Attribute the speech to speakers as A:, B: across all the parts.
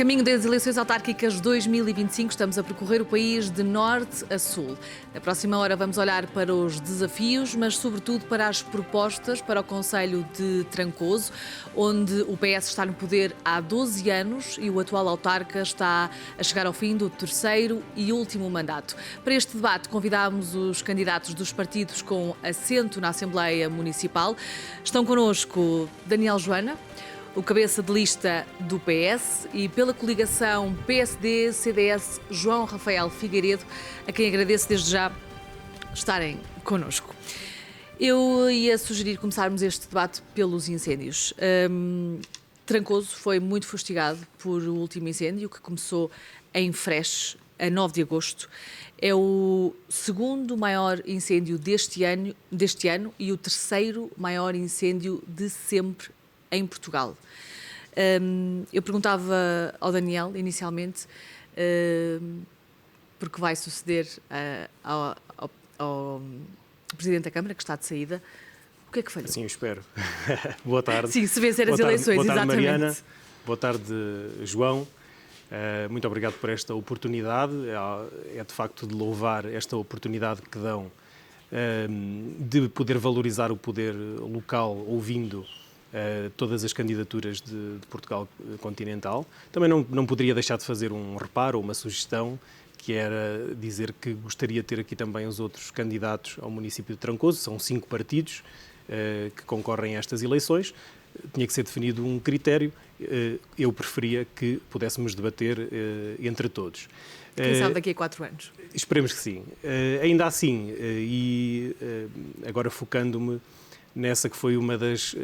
A: caminho das eleições autárquicas 2025, estamos a percorrer o país de norte a sul. Na próxima hora vamos olhar para os desafios, mas sobretudo para as propostas para o concelho de Trancoso, onde o PS está no poder há 12 anos e o atual autarca está a chegar ao fim do terceiro e último mandato. Para este debate convidámos os candidatos dos partidos com assento na Assembleia Municipal. Estão connosco Daniel Joana, o cabeça de lista do PS, e pela coligação PSD-CDS, João Rafael Figueiredo, a quem agradeço desde já estarem connosco. Eu ia sugerir começarmos este debate pelos incêndios. Trancoso foi muito fustigado por o último incêndio, que começou em Freixo, a 9 de agosto. É o segundo maior incêndio deste ano e o terceiro maior incêndio de sempre em Portugal. Eu perguntava ao Daniel, inicialmente, porque vai suceder ao Presidente da Câmara, que está de saída, o que é que falhou?
B: Sim, eu espero. Boa tarde.
A: Sim, se vencer as eleições,
B: boa tarde,
A: exatamente.
B: Mariana. Boa tarde, João. Muito obrigado por esta oportunidade. É de facto de louvar esta oportunidade que dão de poder valorizar o poder local, ouvindo todas as candidaturas de Portugal continental. Também não poderia deixar de fazer um reparo ou uma sugestão, que era dizer que gostaria de ter aqui também os outros candidatos ao município de Trancoso. São 5 partidos que concorrem a estas eleições. Tinha que ser definido um critério. Eu preferia que pudéssemos debater entre todos.
A: Quem sabe daqui a 4 anos?
B: Esperemos que sim. Ainda assim, agora focando-me nessa que foi uma das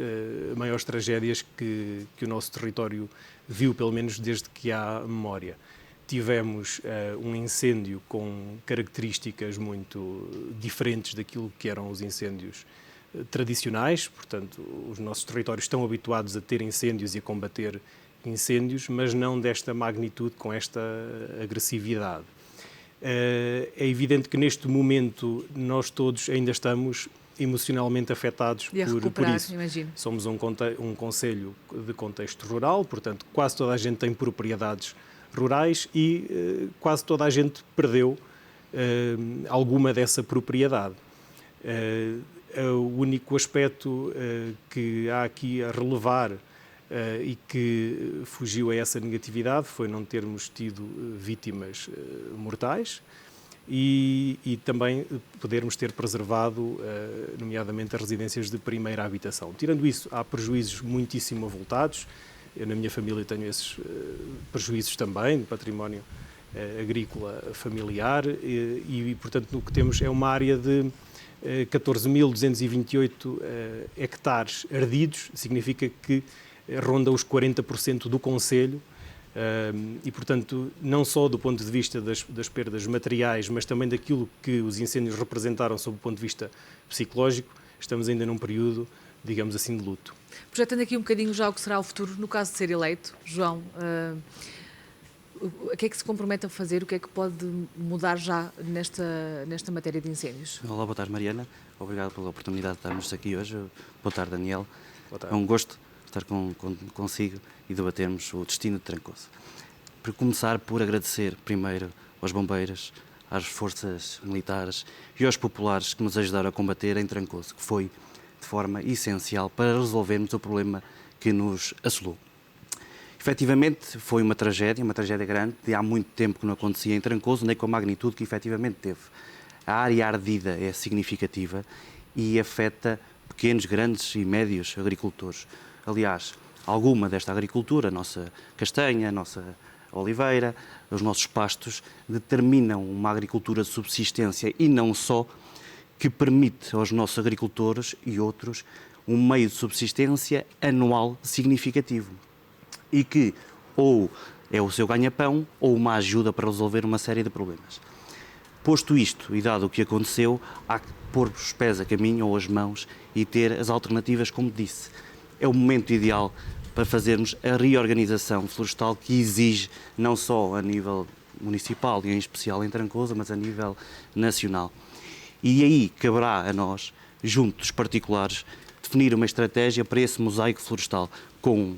B: maiores tragédias que o nosso território viu, pelo menos desde que há memória. Tivemos um incêndio com características muito diferentes daquilo que eram os incêndios tradicionais, portanto, os nossos territórios estão habituados a ter incêndios e a combater incêndios, mas não desta magnitude, com esta agressividade. É evidente que neste momento nós todos ainda estamos emocionalmente afetados por isso.
A: Imagino.
B: Somos um concelho de contexto rural, portanto, quase toda a gente tem propriedades rurais e quase toda a gente perdeu alguma dessa propriedade. O único aspecto que há aqui a relevar e que fugiu a essa negatividade foi não termos tido vítimas mortais e também podermos ter preservado, nomeadamente, as residências de primeira habitação. Tirando isso, há prejuízos muitíssimo avultados. Eu, na minha família, tenho esses prejuízos também, de património agrícola familiar e, portanto, o que temos é uma área de 14.228 hectares ardidos, significa que ronda os 40% do concelho e, portanto, não só do ponto de vista das perdas materiais, mas também daquilo que os incêndios representaram sob o ponto de vista psicológico, estamos ainda num período, digamos assim, de luto.
A: Projetando aqui um bocadinho já o que será o futuro, no caso de ser eleito, João, o que é que se compromete a fazer? O que é que pode mudar já nesta matéria de incêndios?
C: Olá, boa tarde, Mariana. Obrigado pela oportunidade de estarmos aqui hoje. Boa tarde, Daniel.
B: Boa tarde.
C: É um gosto estar consigo e debatermos o destino de Trancoso. Por começar por agradecer primeiro aos bombeiros, às forças militares e aos populares que nos ajudaram a combater em Trancoso, que foi de forma essencial para resolvermos o problema que nos assolou. Efetivamente, foi uma tragédia grande, de há muito tempo que não acontecia em Trancoso, nem com a magnitude que efetivamente teve. A área ardida é significativa e afeta pequenos, grandes e médios agricultores. Aliás, alguma desta agricultura, a nossa castanha, a nossa oliveira, os nossos pastos, determinam uma agricultura de subsistência e não só, que permite aos nossos agricultores e outros um meio de subsistência anual significativo e que ou é o seu ganha-pão ou uma ajuda para resolver uma série de problemas. Posto isto e dado o que aconteceu, há que pôr os pés a caminho ou as mãos e ter as alternativas, como disse. É o momento ideal para fazermos a reorganização florestal que exige não só a nível municipal e em especial em Trancoso, mas a nível nacional. E aí caberá a nós, junto dos particulares, definir uma estratégia para esse mosaico florestal com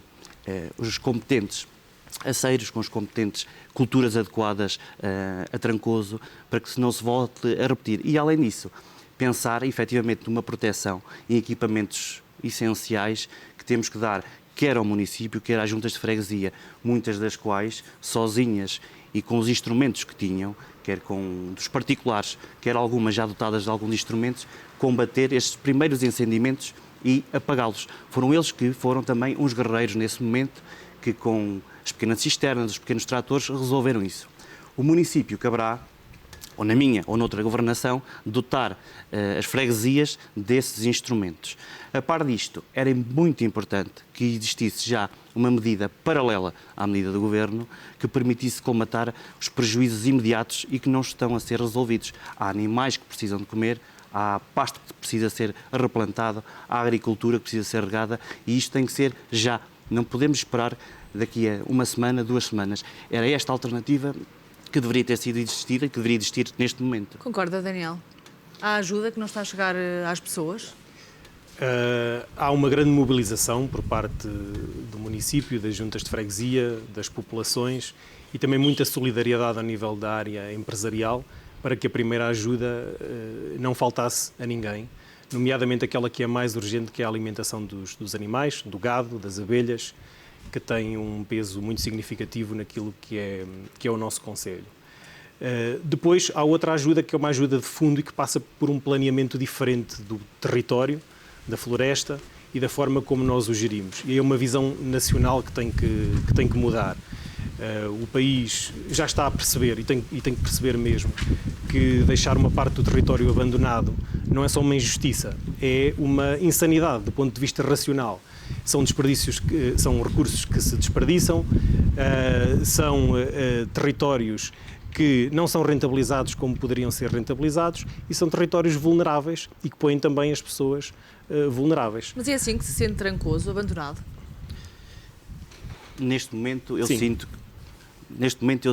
C: os competentes aceiros, com as competentes culturas adequadas a Trancoso, para que não se volte a repetir. E, além disso, pensar efetivamente numa proteção em equipamentos essenciais que temos que dar quer ao município, quer às juntas de freguesia, muitas das quais, sozinhas e com os instrumentos que tinham, quer com dos particulares, quer algumas já dotadas de alguns instrumentos, combater estes primeiros incendiamentos e apagá-los. Foram eles que foram também uns guerreiros nesse momento, que com as pequenas cisternas, os pequenos tratores, resolveram isso. O município caberá, ou na minha ou noutra governação, dotar as freguesias desses instrumentos. A par disto, era muito importante que existisse já uma medida paralela à medida do Governo que permitisse colmatar os prejuízos imediatos e que não estão a ser resolvidos. Há animais que precisam de comer, há pasto que precisa ser replantado, há agricultura que precisa ser regada e isto tem que ser já. Não podemos esperar daqui a uma semana, 2 semanas. Era esta a alternativa que deveria ter sido existida e que deveria existir neste momento.
A: Concorda, Daniel? Há ajuda que não está a chegar às pessoas?
B: Há uma grande mobilização por parte do município, das juntas de freguesia, das populações e também muita solidariedade a nível da área empresarial para que a primeira ajuda não faltasse a ninguém, nomeadamente aquela que é mais urgente, que é a alimentação dos animais, do gado, das abelhas, que tem um peso muito significativo naquilo que é o nosso concelho. Depois há outra ajuda que é uma ajuda de fundo e que passa por um planeamento diferente do território, da floresta e da forma como nós o gerimos. E é uma visão nacional que tem que mudar. O país já está a perceber, e tem que perceber mesmo, que deixar uma parte do território abandonado não é só uma injustiça, é uma insanidade do ponto de vista racional. São desperdícios, são recursos que se desperdiçam, são territórios que não são rentabilizados como poderiam ser rentabilizados e são territórios vulneráveis e que põem também as pessoas vulneráveis.
A: Mas é assim que se sente Trancoso, abandonado?
C: Neste momento eu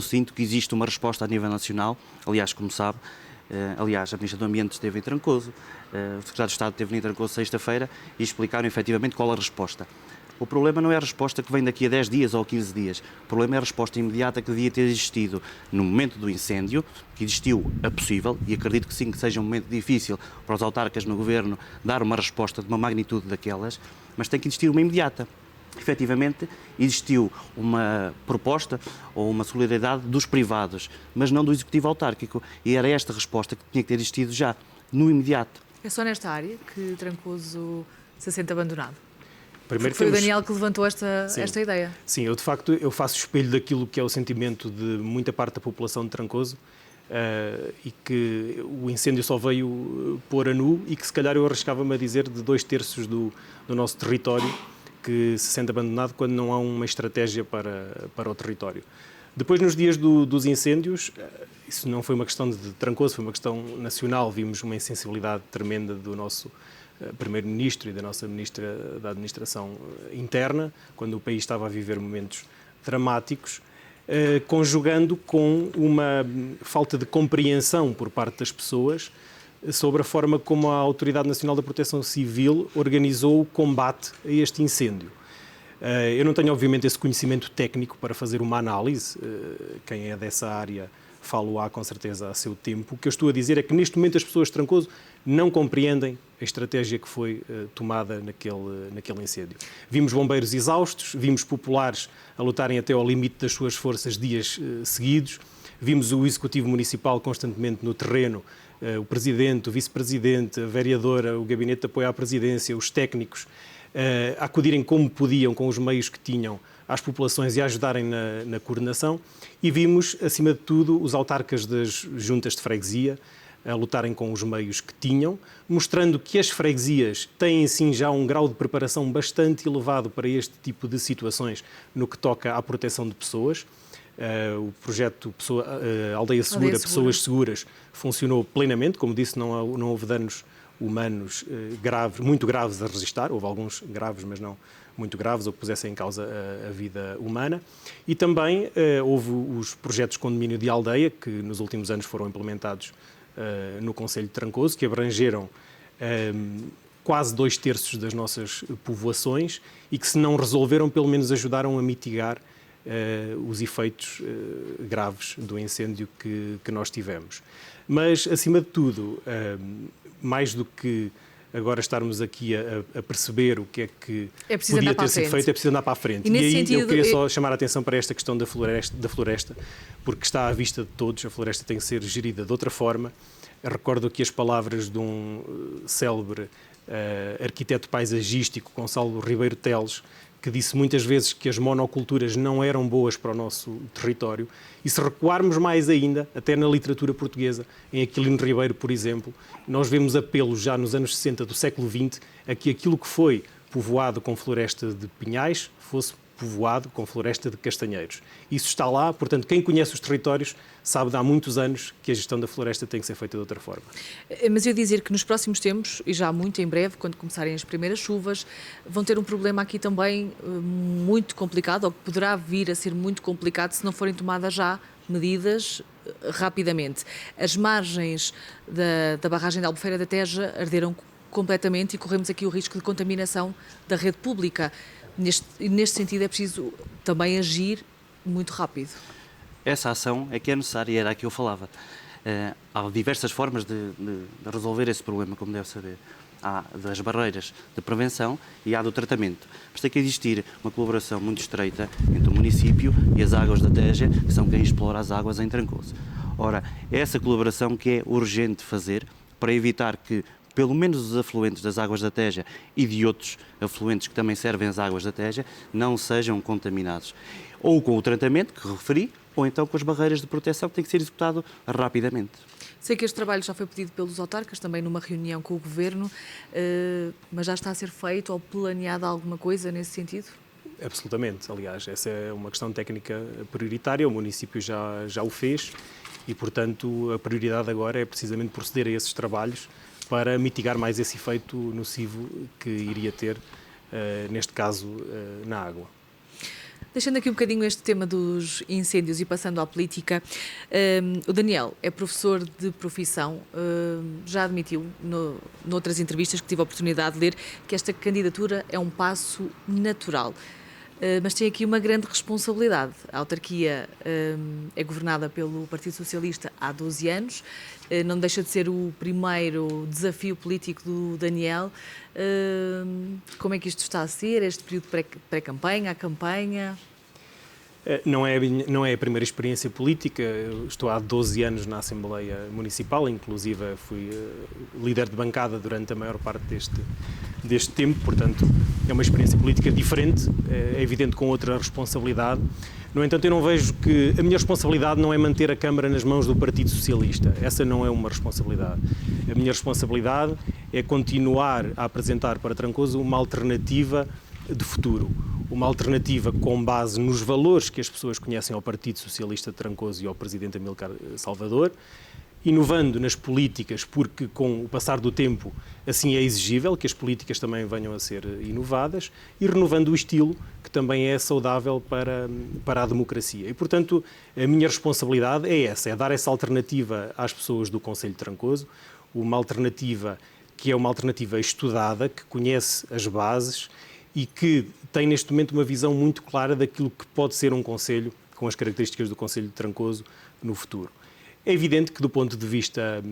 C: sinto que existe uma resposta a nível nacional. Aliás, como sabe, a Ministra do Ambiente esteve em Trancoso, o Secretário de Estado esteve em Trancoso sexta-feira e explicaram efetivamente qual a resposta. O problema não é a resposta que vem daqui a 10 dias ou 15 dias. O problema é a resposta imediata que devia ter existido no momento do incêndio, que existiu a possível, e acredito que sim, que seja um momento difícil para os autarcas no Governo dar uma resposta de uma magnitude daquelas, mas tem que existir uma imediata. Efetivamente, existiu uma proposta ou uma solidariedade dos privados, mas não do Executivo autárquico, e era esta resposta que tinha que ter existido já, no imediato.
A: É só nesta área que Trancoso se sente abandonado?
B: Primeiro
A: Foi o Daniel que levantou esta ideia.
B: Sim, eu de facto faço espelho daquilo que é o sentimento de muita parte da população de Trancoso e que o incêndio só veio pôr a nu e que se calhar eu arriscava-me a dizer de 2/3 do nosso território que se sente abandonado quando não há uma estratégia para o território. Depois, nos dias dos incêndios, isso não foi uma questão de Trancoso, foi uma questão nacional. Vimos uma insensibilidade tremenda do nosso Primeiro-Ministro e da nossa Ministra da Administração Interna, quando o país estava a viver momentos dramáticos, conjugando com uma falta de compreensão por parte das pessoas sobre a forma como a Autoridade Nacional da Proteção Civil organizou o combate a este incêndio. Eu não tenho, obviamente, esse conhecimento técnico para fazer uma análise. Quem é dessa área falo-á com certeza a seu tempo. O que eu estou a dizer é que neste momento as pessoas de Trancoso não compreendem a estratégia que foi tomada naquele incêndio. Vimos bombeiros exaustos, vimos populares a lutarem até ao limite das suas forças dias seguidos, vimos o Executivo Municipal constantemente no terreno, o Presidente, o Vice-Presidente, a Vereadora, o Gabinete de Apoio à Presidência, os técnicos, a acudirem como podiam, com os meios que tinham, às populações e a ajudarem na coordenação. E vimos, acima de tudo, os autarcas das juntas de freguesia a lutarem com os meios que tinham, mostrando que as freguesias têm, sim, já um grau de preparação bastante elevado para este tipo de situações no que toca à proteção de pessoas. O projeto Aldeia Segura, Pessoas Seguras, funcionou plenamente. Como disse, não houve danos humanos graves, muito graves a registrar. Houve alguns graves, mas não muito graves, ou que pusessem em causa a vida humana. E também houve os projetos de condomínio de aldeia, que nos últimos anos foram implementados no Concelho de Trancoso, que abrangeram quase 2/3 das nossas povoações e que, se não resolveram, pelo menos ajudaram a mitigar os efeitos graves do incêndio que nós tivemos. Mas, acima de tudo, mais do que agora estarmos aqui a perceber o que é que podia ter sido feito, é preciso andar para a frente. E aí sentido, eu queria só chamar a atenção para esta questão da floresta, porque está à vista de todos, a floresta tem que ser gerida de outra forma. Eu recordo aqui as palavras de um célebre arquiteto paisagístico, Gonçalo Ribeiro Teles, que disse muitas vezes que as monoculturas não eram boas para o nosso território. E se recuarmos mais ainda, até na literatura portuguesa, em Aquilino Ribeiro, por exemplo, nós vemos apelos já nos anos 60 do século XX a que aquilo que foi povoado com floresta de pinhais fosse povoado com floresta de castanheiros. Isso está lá, portanto, quem conhece os territórios sabe de há muitos anos que a gestão da floresta tem que ser feita de outra forma.
A: Mas eu dizer que nos próximos tempos, e já muito em breve, quando começarem as primeiras chuvas, vão ter um problema aqui também muito complicado, ou que poderá vir a ser muito complicado se não forem tomadas já medidas rapidamente. As margens da barragem da Albufeira da Teja arderam completamente e corremos aqui o risco de contaminação da rede pública. Neste sentido é preciso também agir muito rápido.
C: Essa ação é que é necessária e era a que eu falava. Há diversas formas de resolver esse problema, como deve saber. Há das barreiras de prevenção e há do tratamento. Mas tem que existir uma colaboração muito estreita entre o município e as águas da Teja, que são quem explora as águas em Trancoso. Ora, essa colaboração que é urgente fazer para evitar que pelo menos os afluentes das águas da Teja e de outros afluentes que também servem às águas da Teja não sejam contaminados. Ou com o tratamento que referi, ou então com as barreiras de proteção que têm que ser executado rapidamente.
A: Sei que este trabalho já foi pedido pelos autarcas, também numa reunião com o Governo, mas já está a ser feito ou planeada alguma coisa nesse sentido?
B: Absolutamente. Aliás, essa é uma questão técnica prioritária, o município já o fez e, portanto, a prioridade agora é precisamente proceder a esses trabalhos para mitigar mais esse efeito nocivo que iria ter, neste caso, na água.
A: Deixando aqui um bocadinho este tema dos incêndios e passando à política, o Daniel é professor de profissão, já admitiu, noutras entrevistas que tive a oportunidade de ler, que esta candidatura é um passo natural. Mas tem aqui uma grande responsabilidade. A autarquia é governada pelo Partido Socialista há 12 anos, não deixa de ser o primeiro desafio político do Daniel. Como é que isto está a ser, este período pré-campanha, a campanha?
B: Não é a primeira experiência política. Eu estou há 12 anos na Assembleia Municipal, inclusive fui líder de bancada durante a maior parte deste tempo, portanto é uma experiência política diferente, é evidente com outra responsabilidade. No entanto, eu não vejo que a minha responsabilidade não é manter a Câmara nas mãos do Partido Socialista. Essa não é uma responsabilidade. A minha responsabilidade é continuar a apresentar para Trancoso uma alternativa de futuro. Uma alternativa com base nos valores que as pessoas conhecem ao Partido Socialista de Trancoso e ao Presidente Amílcar Salvador, inovando nas políticas, porque com o passar do tempo assim é exigível que as políticas também venham a ser inovadas, e renovando o estilo, que também é saudável para a democracia. E, portanto, a minha responsabilidade é essa, é dar essa alternativa às pessoas do Concelho de Trancoso, uma alternativa que é uma alternativa estudada, que conhece as bases e que tem neste momento uma visão muito clara daquilo que pode ser um concelho com as características do Concelho de Trancoso no futuro. É evidente que, do ponto de vista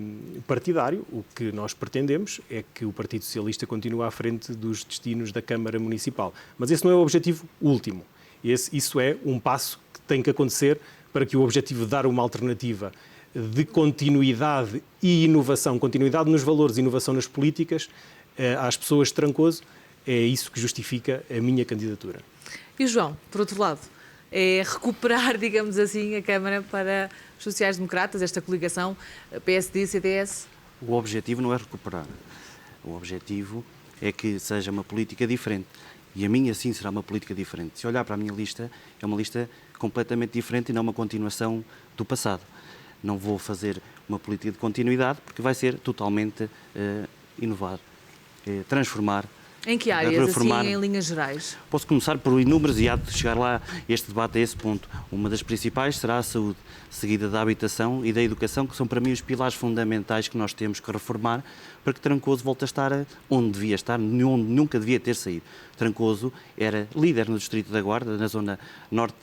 B: partidário, o que nós pretendemos é que o Partido Socialista continue à frente dos destinos da Câmara Municipal. Mas esse não é o objetivo último. Isso é um passo que tem que acontecer para que o objetivo de dar uma alternativa de continuidade e inovação, continuidade nos valores e inovação nas políticas, às pessoas de Trancoso, é isso que justifica a minha candidatura.
A: E o João, por outro lado, é recuperar, digamos assim, a Câmara para os sociais-democratas, esta coligação PSD-CDS?
C: O objetivo não é recuperar. O objetivo é que seja uma política diferente. E a minha, sim, será uma política diferente. Se olhar para a minha lista, é uma lista completamente diferente e não uma continuação do passado. Não vou fazer uma política de continuidade, porque vai ser totalmente inovar, transformar.
A: Em que áreas, assim, em linhas gerais?
C: Posso começar por inúmeras e há de chegar lá este debate a esse ponto. Uma das principais será a saúde, seguida da habitação e da educação, que são para mim os pilares fundamentais que nós temos que reformar para que Trancoso volte a estar onde devia estar, onde nunca devia ter saído. Trancoso era líder no Distrito da Guarda, na zona norte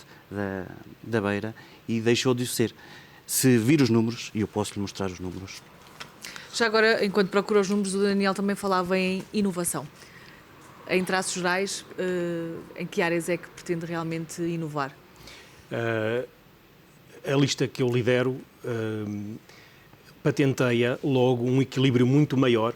C: da Beira e deixou de o ser. Se vir os números, e eu posso lhe mostrar os números.
A: Já agora, enquanto procura os números, o Daniel também falava em inovação. Em traços gerais, em que áreas é que pretende realmente inovar?
B: A lista que eu lidero patenteia logo um equilíbrio muito maior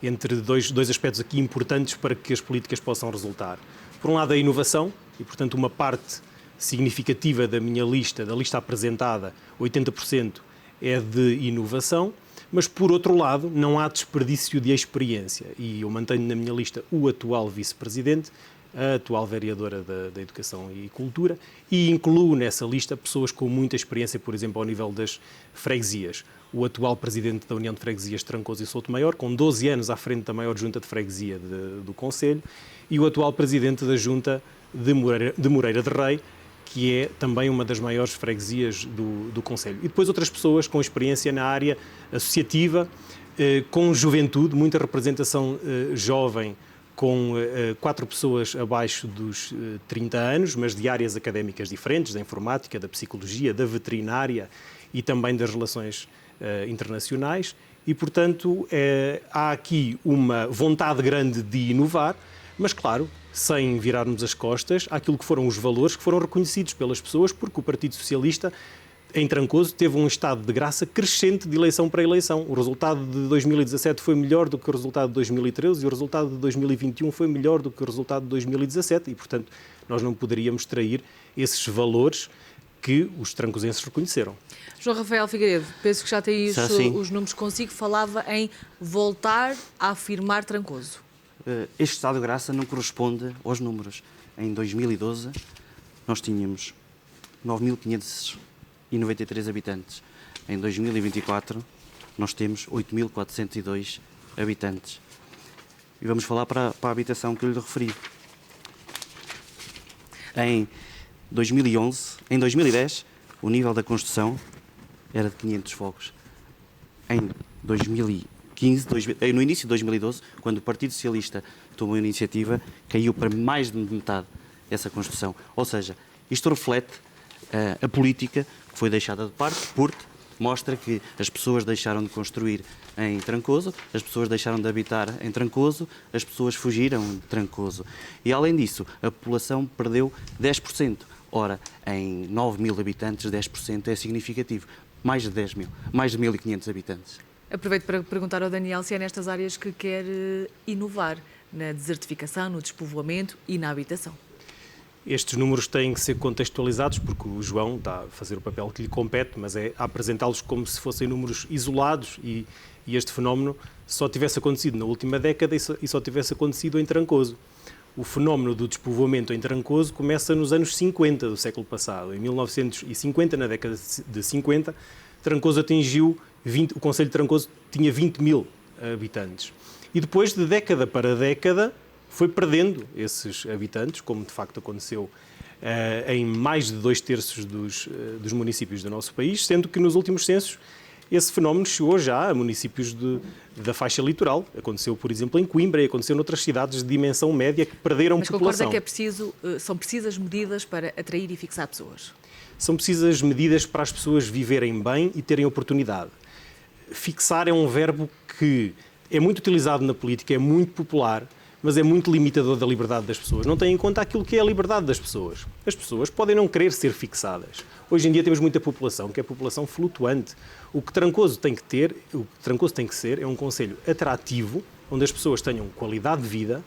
B: entre dois aspectos aqui importantes para que as políticas possam resultar. Por um lado, a inovação, e portanto uma parte significativa da minha lista, da lista apresentada, 80%, é de inovação, mas por outro lado não há desperdício de experiência e eu mantenho na minha lista o atual vice-presidente, a atual vereadora da Educação e Cultura e incluo nessa lista pessoas com muita experiência, por exemplo, ao nível das freguesias. O atual presidente da União de Freguesias de Trancoso e Souto Maior, com 12 anos à frente da maior junta de freguesia do Conselho, e o atual presidente da junta de Moreira de Rei, que é também uma das maiores freguesias do Conselho. E depois outras pessoas com experiência na área associativa, com juventude, muita representação jovem, com 4 pessoas abaixo dos 30 anos, mas de áreas académicas diferentes, da informática, da psicologia, da veterinária e também das relações internacionais. E, portanto, há aqui uma vontade grande de inovar, mas, claro, sem virarmos as costas àquilo que foram os valores que foram reconhecidos pelas pessoas, porque o Partido Socialista, em Trancoso, teve um estado de graça crescente de eleição para eleição. O resultado de 2017 foi melhor do que o resultado de 2013 e o resultado de 2021 foi melhor do que o resultado de 2017 e, portanto, nós não poderíamos trair esses valores que os trancosenses reconheceram.
A: João Rafael Figueiredo, penso que já tem os números consigo, falava em voltar a afirmar Trancoso.
C: Este estado de graça não corresponde aos números. Em 2012, nós tínhamos 9.593 habitantes. Em 2024, nós temos 8.402 habitantes. E vamos falar para a habitação que eu lhe referi. Em 2010, o nível da construção era de 500 fogos. Em 2015, no início de 2012, quando o Partido Socialista tomou a iniciativa, caiu para mais de metade essa construção. Ou seja, isto reflete a política que foi deixada de parte, porque mostra que as pessoas deixaram de construir em Trancoso, as pessoas deixaram de habitar em Trancoso, as pessoas fugiram de Trancoso. E, além disso, a população perdeu 10%. Ora, em 9.000 habitantes, 10% é significativo. Mais de 10.000, mais de 1.500 habitantes.
A: Aproveito para perguntar ao Daniel se é nestas áreas que quer inovar, na desertificação, no despovoamento e na habitação.
B: Estes números têm que ser contextualizados porque o João está a fazer o papel que lhe compete, mas é apresentá-los como se fossem números isolados e este fenómeno só tivesse acontecido na última década e só tivesse acontecido em Trancoso. O fenómeno do despovoamento em Trancoso começa nos anos 50 do século passado. Em 1950, na década de 50, Trancoso atingiu o Concelho de Trancoso tinha 20.000 habitantes. E depois, de década para década, foi perdendo esses habitantes, como de facto aconteceu em mais de 2/3 dos municípios do nosso país, sendo que nos últimos censos esse fenómeno chegou já a municípios da faixa litoral. Aconteceu, por exemplo, em Coimbra e aconteceu noutras cidades de dimensão média que perderam população.
A: Mas concorda que são precisas medidas para atrair e fixar pessoas?
B: São precisas medidas para as pessoas viverem bem e terem oportunidade. Fixar é um verbo que é muito utilizado na política, é muito popular, mas é muito limitador da liberdade das pessoas. Não tem em conta aquilo que é a liberdade das pessoas. As pessoas podem não querer ser fixadas. Hoje em dia temos muita população, que é população flutuante. O que Trancoso tem que ser é um concelho atrativo, onde as pessoas tenham qualidade de vida,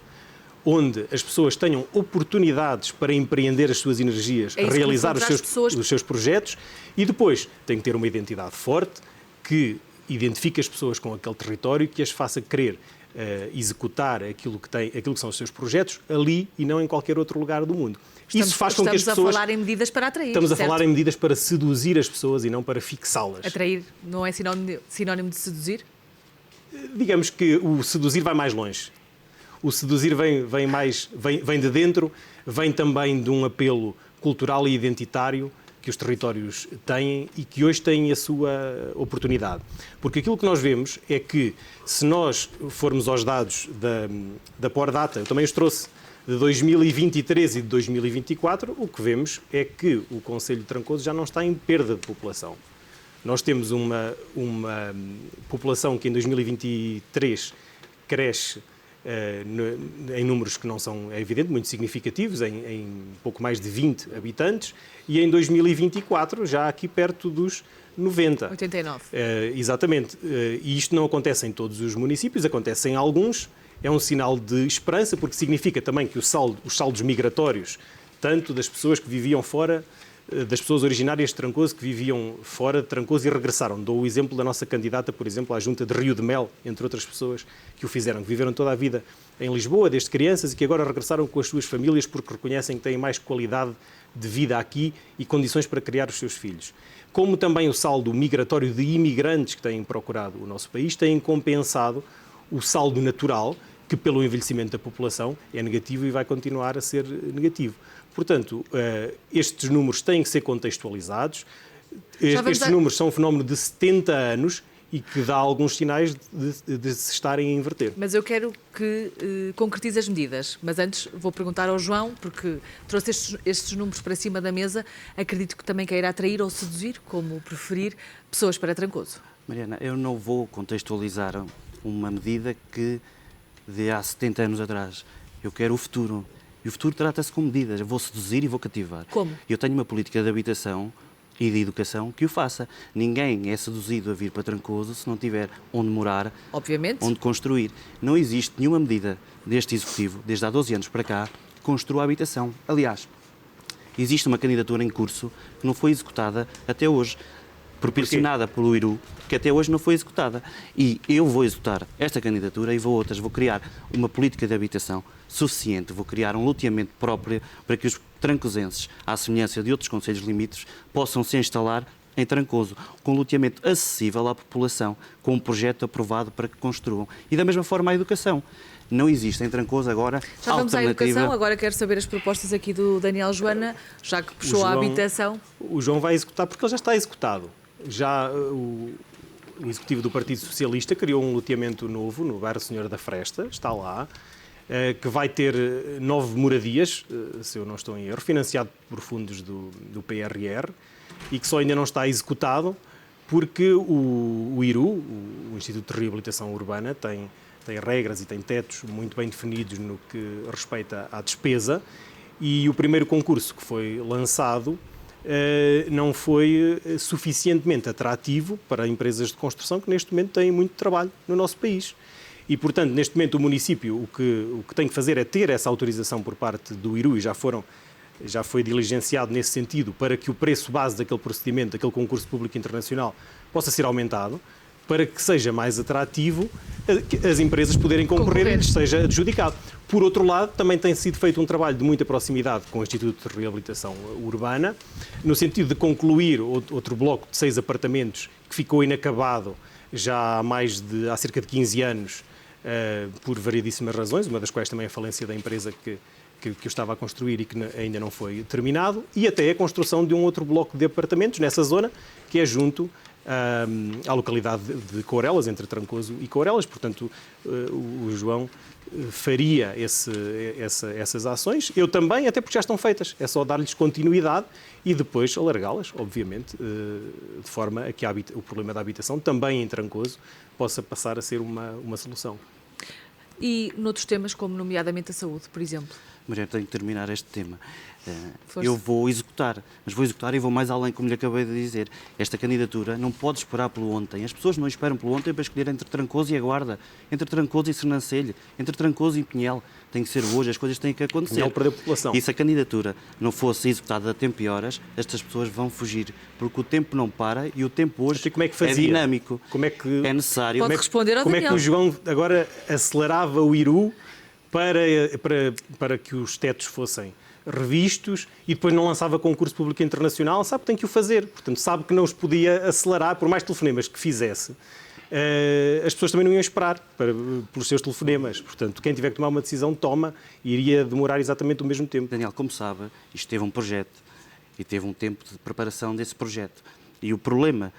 B: onde as pessoas tenham oportunidades para empreender as suas energias, realizar os seus projetos e depois tem que ter uma identidade forte que identifique as pessoas com aquele território, que as faça querer executar aquilo que são os seus projetos ali e não em qualquer outro lugar do mundo.
A: Isso faz com que as pessoas... Estamos a falar em medidas para atrair,
B: Estamos
A: certo?
B: a falar em medidas para seduzir as pessoas e não para fixá-las.
A: Atrair não é sinónimo de seduzir?
B: Digamos que o seduzir vai mais longe. O seduzir vem de dentro, vem também de um apelo cultural e identitário que os territórios têm e que hoje têm a sua oportunidade. Porque aquilo que nós vemos é que, se nós formos aos dados da Pordata, eu também os trouxe, de 2023 e de 2024, o que vemos é que o concelho de Trancoso já não está em perda de população. Nós temos uma população que em 2023 cresce em números que não são, é evidente, muito significativos, em pouco mais de 20 habitantes, e em 2024 já aqui perto dos 90.
A: 89.
B: Exatamente. E isto não acontece em todos os municípios, acontece em alguns. É um sinal de esperança, porque significa também que os saldos migratórios, tanto das pessoas que viviam fora, das pessoas originárias de Trancoso que viviam fora de Trancoso e regressaram. Dou o exemplo da nossa candidata, por exemplo, à Junta de Rio de Mel, entre outras pessoas que o fizeram, que viveram toda a vida em Lisboa, desde crianças, e que agora regressaram com as suas famílias porque reconhecem que têm mais qualidade de vida aqui e condições para criar os seus filhos. Como também o saldo migratório de imigrantes que têm procurado o nosso país têm compensado o saldo natural, que pelo envelhecimento da população é negativo e vai continuar a ser negativo. Portanto, estes números têm que ser contextualizados. Estes números são um fenómeno de 70 anos e que dá alguns sinais de se estarem a inverter.
A: Mas eu quero que concretize as medidas. Mas antes vou perguntar ao João, porque trouxe estes números para cima da mesa. Acredito que também queira atrair ou seduzir, como preferir, pessoas para Trancoso.
C: Mariana, eu não vou contextualizar uma medida que de há 70 anos atrás. Eu quero o futuro. E o futuro trata-se com medidas. Eu vou seduzir e vou cativar.
A: Como?
C: Eu tenho uma política de habitação e de educação que o faça. Ninguém é seduzido a vir para Trancoso se não tiver onde morar,
A: obviamente,
C: onde construir. Não existe nenhuma medida deste Executivo, desde há 12 anos para cá, que construa a habitação. Aliás, existe uma candidatura em curso que não foi executada até hoje, proporcionada pelo IRU, que até hoje não foi executada. E eu vou executar esta candidatura e vou criar uma política de habitação suficiente, vou criar um loteamento próprio para que os trancosenses, à semelhança de outros concelhos limítrofes, possam se instalar em Trancoso, com um loteamento acessível à população, com um projeto aprovado para que construam. E da mesma forma a educação. Não existe em Trancoso agora
A: já vamos à educação, agora quero saber as propostas aqui do Daniel Joana, já que puxou a habitação.
B: O João vai executar porque ele já está executado. Já o Executivo do Partido Socialista criou um loteamento novo no bairro Senhor da Fresta, está lá, que vai ter 9 moradias, se eu não estou em erro, financiado por fundos do PRR, e que só ainda não está executado porque o IRU, o Instituto de Reabilitação Urbana, tem regras e tem tetos muito bem definidos no que respeita à despesa, e o primeiro concurso que foi lançado não foi suficientemente atrativo para empresas de construção que neste momento têm muito trabalho no nosso país. E, portanto, neste momento o município o que tem que fazer é ter essa autorização por parte do IRU, e já foi diligenciado nesse sentido, para que o preço base daquele procedimento, daquele concurso público internacional, possa ser aumentado, para que seja mais atrativo as empresas poderem concorrer e lhes seja adjudicado. Por outro lado, também tem sido feito um trabalho de muita proximidade com o Instituto de Reabilitação Urbana, no sentido de concluir outro bloco de 6 apartamentos que ficou inacabado já há cerca de 15 anos, por variedíssimas razões, uma das quais também a falência da empresa que o estava a construir e que ainda não foi terminado, e até a construção de um outro bloco de apartamentos nessa zona, que é junto à localidade de Courelas, entre Trancoso e Courelas. Portanto, o João faria essas ações. Eu também, até porque já estão feitas. É só dar-lhes continuidade e depois alargá-las, obviamente, de forma a que o problema da habitação, também em Trancoso, possa passar a ser uma solução.
A: E noutros temas, como nomeadamente a saúde, por exemplo?
C: Maria, tenho que terminar este tema. Eu vou executar, mas vou executar e vou mais além, como lhe acabei de dizer. Esta candidatura não pode esperar pelo ontem. As pessoas não esperam pelo ontem para escolher entre Trancoso e a Guarda, entre Trancoso e Sernancelho, entre Trancoso e Pinhel. Tem que ser hoje, as coisas têm que acontecer.
B: Pinhel perdeu população.
C: E se a candidatura não fosse executada a tempo e horas, estas pessoas vão fugir, porque o tempo não para e o tempo hoje é dinâmico.
B: Como é que
C: é necessário.
A: Pode responder ao
B: Como
A: Daniel.
B: É que o João agora acelerava o IRU para que os tetos fossem revistos e depois não lançava concurso público internacional? Sabe que tem que o fazer. Portanto, sabe que não os podia acelerar, por mais telefonemas que fizesse. As pessoas também não iam esperar pelos seus telefonemas. Portanto, quem tiver que tomar uma decisão, toma, e iria demorar exatamente o mesmo tempo.
C: Daniel, como sabe, isto teve um projeto e teve um tempo de preparação desse projeto. E o problema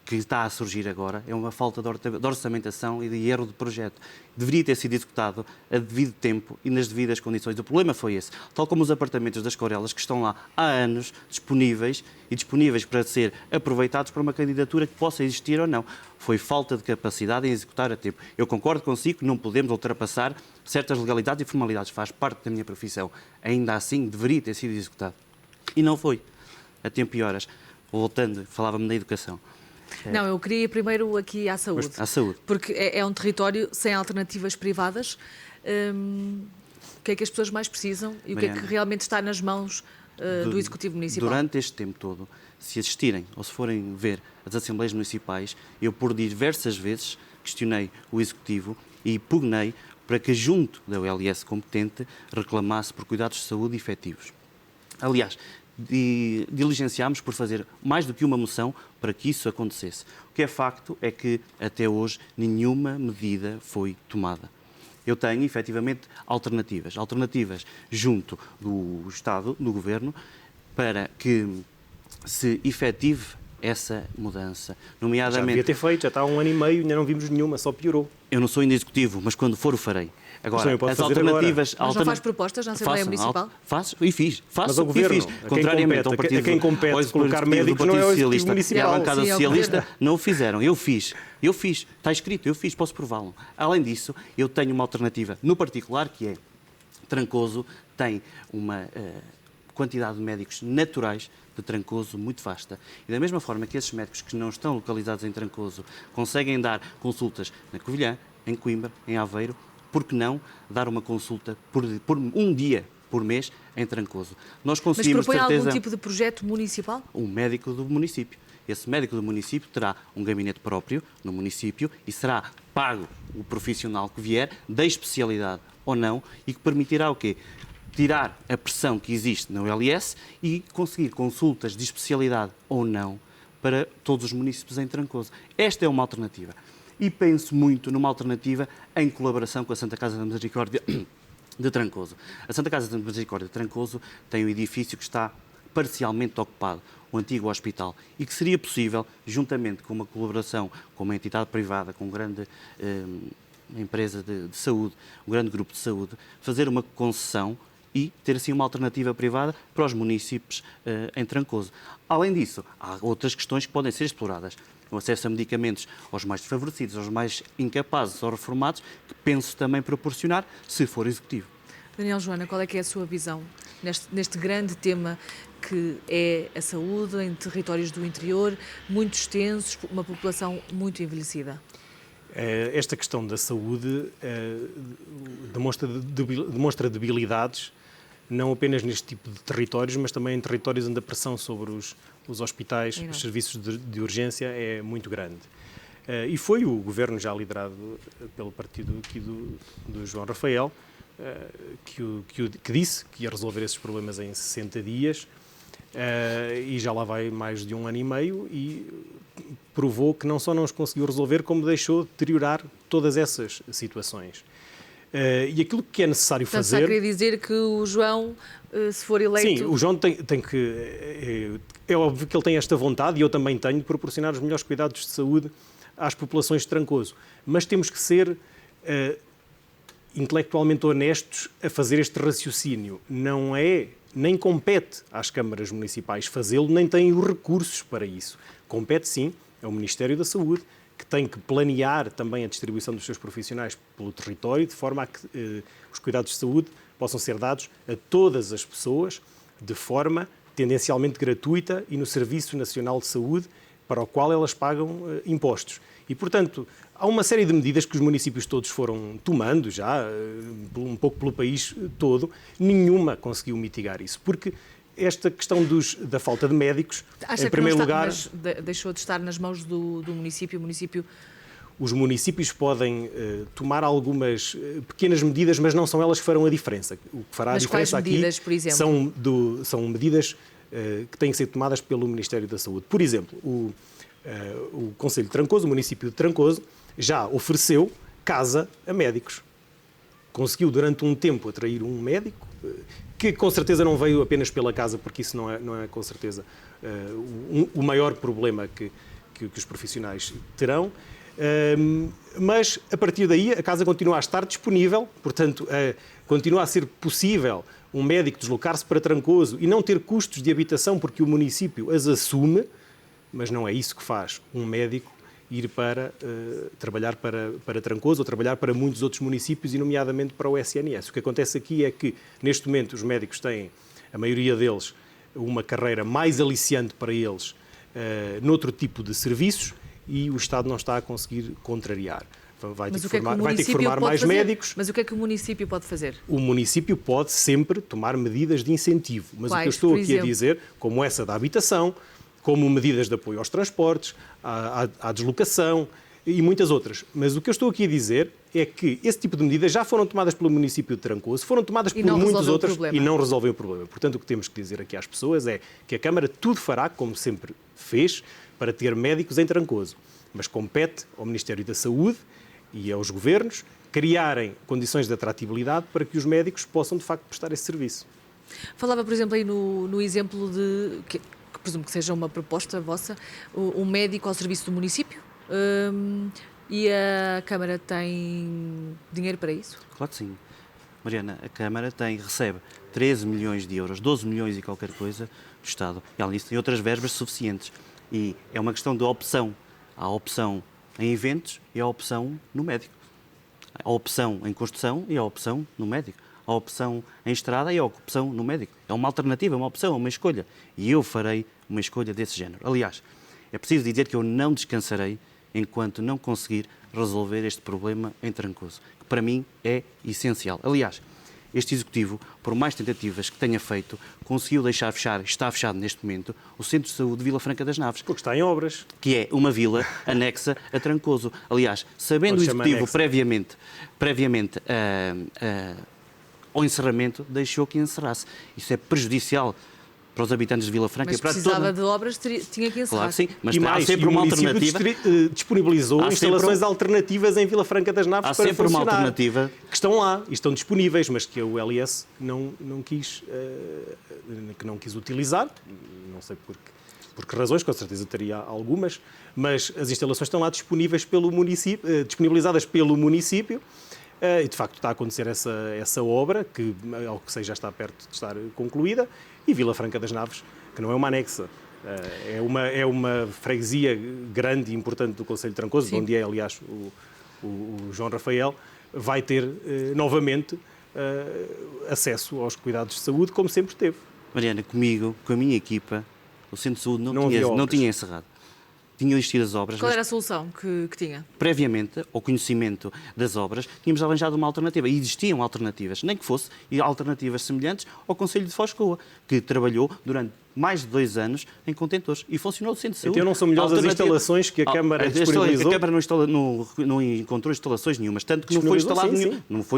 C: que está a surgir agora é uma falta de orçamentação e de erro de projeto. Deveria ter sido executado a devido tempo e nas devidas condições. O problema foi esse. Tal como os apartamentos das Corelas, que estão lá há anos, disponíveis para ser aproveitados para uma candidatura que possa existir ou não. Foi falta de capacidade em executar a tempo. Eu concordo consigo que não podemos ultrapassar certas legalidades e formalidades. Faz parte da minha profissão. Ainda assim, deveria ter sido executado. E não foi. A tempo e horas. Voltando, falava-me da educação.
A: Não, eu queria ir primeiro aqui à saúde.
C: À saúde.
A: Porque é um território sem alternativas privadas. O que é que as pessoas mais precisam e o que é que realmente está nas mãos do Executivo Municipal?
C: Durante este tempo todo, se assistirem ou se forem ver as Assembleias Municipais, eu por diversas vezes questionei o Executivo e pugnei para que, junto da OLS competente, reclamasse por cuidados de saúde efetivos. Aliás, diligenciámos por fazer mais do que uma moção para que isso acontecesse. O que é facto é que, até hoje, nenhuma medida foi tomada. Eu tenho, efetivamente, alternativas junto do Estado, do Governo, para que se efetive essa mudança, nomeadamente...
B: Já devia ter feito, já está há 1 ano e meio, ainda não vimos nenhuma, só piorou.
C: Eu não sou ainda executivo, mas quando for o farei. Agora, as alternativas...
A: Mas não faz propostas na Assembleia Municipal?
C: Faço e fiz.
B: Mas ao Governo,
C: contrariamente ao partido,
B: a quem compete colocar médicos não é o Executivo Municipal.
C: E a bancada socialista não o fizeram. Eu fiz. Está escrito, eu fiz, posso prová-lo. Além disso, eu tenho uma alternativa, no particular, que é Trancoso tem uma quantidade de médicos naturais de Trancoso muito vasta. E da mesma forma que esses médicos que não estão localizados em Trancoso conseguem dar consultas na Covilhã, em Coimbra, em Aveiro, por que não dar uma consulta por um dia por mês em Trancoso? Nós conseguimos,
A: mas propõe algum tipo de projeto municipal?
C: Um médico do município. Esse médico do município terá um gabinete próprio no município e será pago o profissional que vier, da especialidade ou não, e que permitirá o quê? Tirar a pressão que existe na OLS e conseguir consultas de especialidade ou não para todos os municípios em Trancoso. Esta é uma alternativa. E penso muito numa alternativa em colaboração com a Santa Casa da Misericórdia de Trancoso. A Santa Casa da Misericórdia de Trancoso tem um edifício que está parcialmente ocupado, o antigo hospital, e que seria possível, juntamente com uma colaboração com uma entidade privada, com uma grande empresa de saúde, um grande grupo de saúde, fazer uma concessão e ter assim uma alternativa privada para os municípios em Trancoso. Além disso, há outras questões que podem ser exploradas. O acesso a medicamentos aos mais desfavorecidos, aos mais incapazes, aos reformados, que penso também proporcionar, se for executivo.
A: Daniel Joana, qual é que é a sua visão neste grande tema que é a saúde em territórios do interior, muito extensos, uma população muito envelhecida?
B: Esta questão da saúde demonstra debilidades, não apenas neste tipo de territórios, mas também em territórios onde a pressão sobre os hospitais, os serviços de urgência é muito grande. E foi o governo já liderado pelo partido aqui do João Rafael que disse que ia resolver esses problemas em 60 dias e já lá vai mais de 1 ano e meio e provou que não só não os conseguiu resolver, como deixou deteriorar todas essas situações. E aquilo que é necessário fazer...
A: Portanto, queria dizer que o João, se for eleito...
B: Sim, o João tem que... É óbvio que ele tem esta vontade, e eu também tenho, de proporcionar os melhores cuidados de saúde às populações de Trancoso. Mas temos que ser intelectualmente honestos a fazer este raciocínio. Não é, nem compete às câmaras municipais fazê-lo, nem têm os recursos para isso. Compete, sim, ao Ministério da Saúde, que tem que planear também a distribuição dos seus profissionais pelo território, de forma a que os cuidados de saúde possam ser dados a todas as pessoas, de forma tendencialmente gratuita e no Serviço Nacional de Saúde, para o qual elas pagam impostos. E, portanto, há uma série de medidas que os municípios todos foram tomando já, um pouco pelo país todo, nenhuma conseguiu mitigar isso, porque esta questão da falta de médicos,
A: Acha
B: em primeiro lugar...
A: Mas deixou de estar nas mãos do município? O município...
B: Os municípios podem tomar algumas pequenas medidas, mas não são elas que farão a diferença. O que fará
A: mas
B: a diferença
A: quais medidas,
B: aqui
A: por exemplo?
B: são medidas que têm que ser tomadas pelo Ministério da Saúde. Por exemplo, o Concelho de Trancoso, o município de Trancoso, já ofereceu casa a médicos. Conseguiu durante um tempo atrair um médico, que com certeza não veio apenas pela casa, porque isso não é com certeza o maior problema que que os profissionais terão. Mas, a partir daí, a casa continua a estar disponível, portanto, continua a ser possível um médico deslocar-se para Trancoso e não ter custos de habitação porque o município as assume, mas não é isso que faz um médico ir para trabalhar para Trancoso ou trabalhar para muitos outros municípios, e nomeadamente para o SNS. O que acontece aqui é que, neste momento, os médicos têm, a maioria deles, uma carreira mais aliciante para eles noutro tipo de serviços, e o Estado não está a conseguir contrariar. Vai ter que formar mais médicos.
A: Mas o que é que o município pode fazer?
B: O município pode sempre tomar medidas de incentivo. Mas o que eu estou aqui a dizer, como essa da habitação, como medidas de apoio aos transportes, à deslocação e muitas outras. Mas o que eu estou aqui a dizer é que esse tipo de medidas já foram tomadas pelo município de Trancoso, foram tomadas por muitas outras e não resolvem o problema. Portanto, o que temos que dizer aqui às pessoas é que a Câmara tudo fará, como sempre fez, para ter médicos em Trancoso. Mas compete ao Ministério da Saúde e aos governos criarem condições de atratividade para que os médicos possam, de facto, prestar esse serviço.
A: Falava, por exemplo, aí no exemplo de, que presumo que seja uma proposta vossa, um médico ao serviço do município, e a Câmara tem dinheiro para isso?
C: Claro que sim. Mariana, a Câmara recebe 13 milhões de euros, 12 milhões e qualquer coisa do Estado. E além disso tem outras verbas suficientes. E é uma questão de opção. Há a opção em eventos e a opção no médico. Há a opção em construção e a opção no médico. Há a opção em estrada e a opção no médico. É uma alternativa, uma opção, uma escolha. E eu farei uma escolha desse género. Aliás, é preciso dizer que eu não descansarei enquanto não conseguir resolver este problema em Trancoso, que para mim é essencial. Aliás, este Executivo, por mais tentativas que tenha feito, conseguiu deixar fechar, está fechado neste momento, o Centro de Saúde de Vila Franca das Naves.
B: Porque está em obras.
C: Que é uma vila anexa a Trancoso. Aliás, sabendo o Executivo previamente ao encerramento, deixou que encerrasse. Isso é prejudicial para os habitantes de Vila Franca.
A: Mas
C: e para
A: precisava de obras, tinha que encerrar.
C: Claro que sim, mas
B: há
C: sempre uma alternativa.
B: Disponibilizou instalações alternativas em Vila Franca das Naves para funcionar. Há sempre uma alternativa. Que estão lá e estão disponíveis, mas que o LS não quis utilizar. Não sei por que razões, com certeza teria algumas, mas as instalações estão lá disponíveis pelo município, disponibilizadas pelo município. E, de facto, está a acontecer essa obra, que, ao que sei, já está perto de estar concluída, e Vila Franca das Naves, que não é uma anexa, é uma freguesia grande e importante do Concelho de Trancoso, de onde é, aliás, o João Rafael, vai ter novamente acesso aos cuidados de saúde, como sempre teve.
C: Mariana, comigo, com a minha equipa, o Centro de Saúde não tinha encerrado. Tinham existido as obras.
A: Qual era a solução que tinha?
C: Previamente, ao conhecimento das obras, tínhamos arranjado uma alternativa. E existiam alternativas, nem que fosse alternativas semelhantes ao Concelho de Foz de Coa, que trabalhou durante mais de 2 anos em contentores e funcionou o Centro de Saúde.
B: Então não são melhores as instalações que a Câmara disponibilizou?
C: A Câmara não encontrou instalações nenhumas, tanto que não foi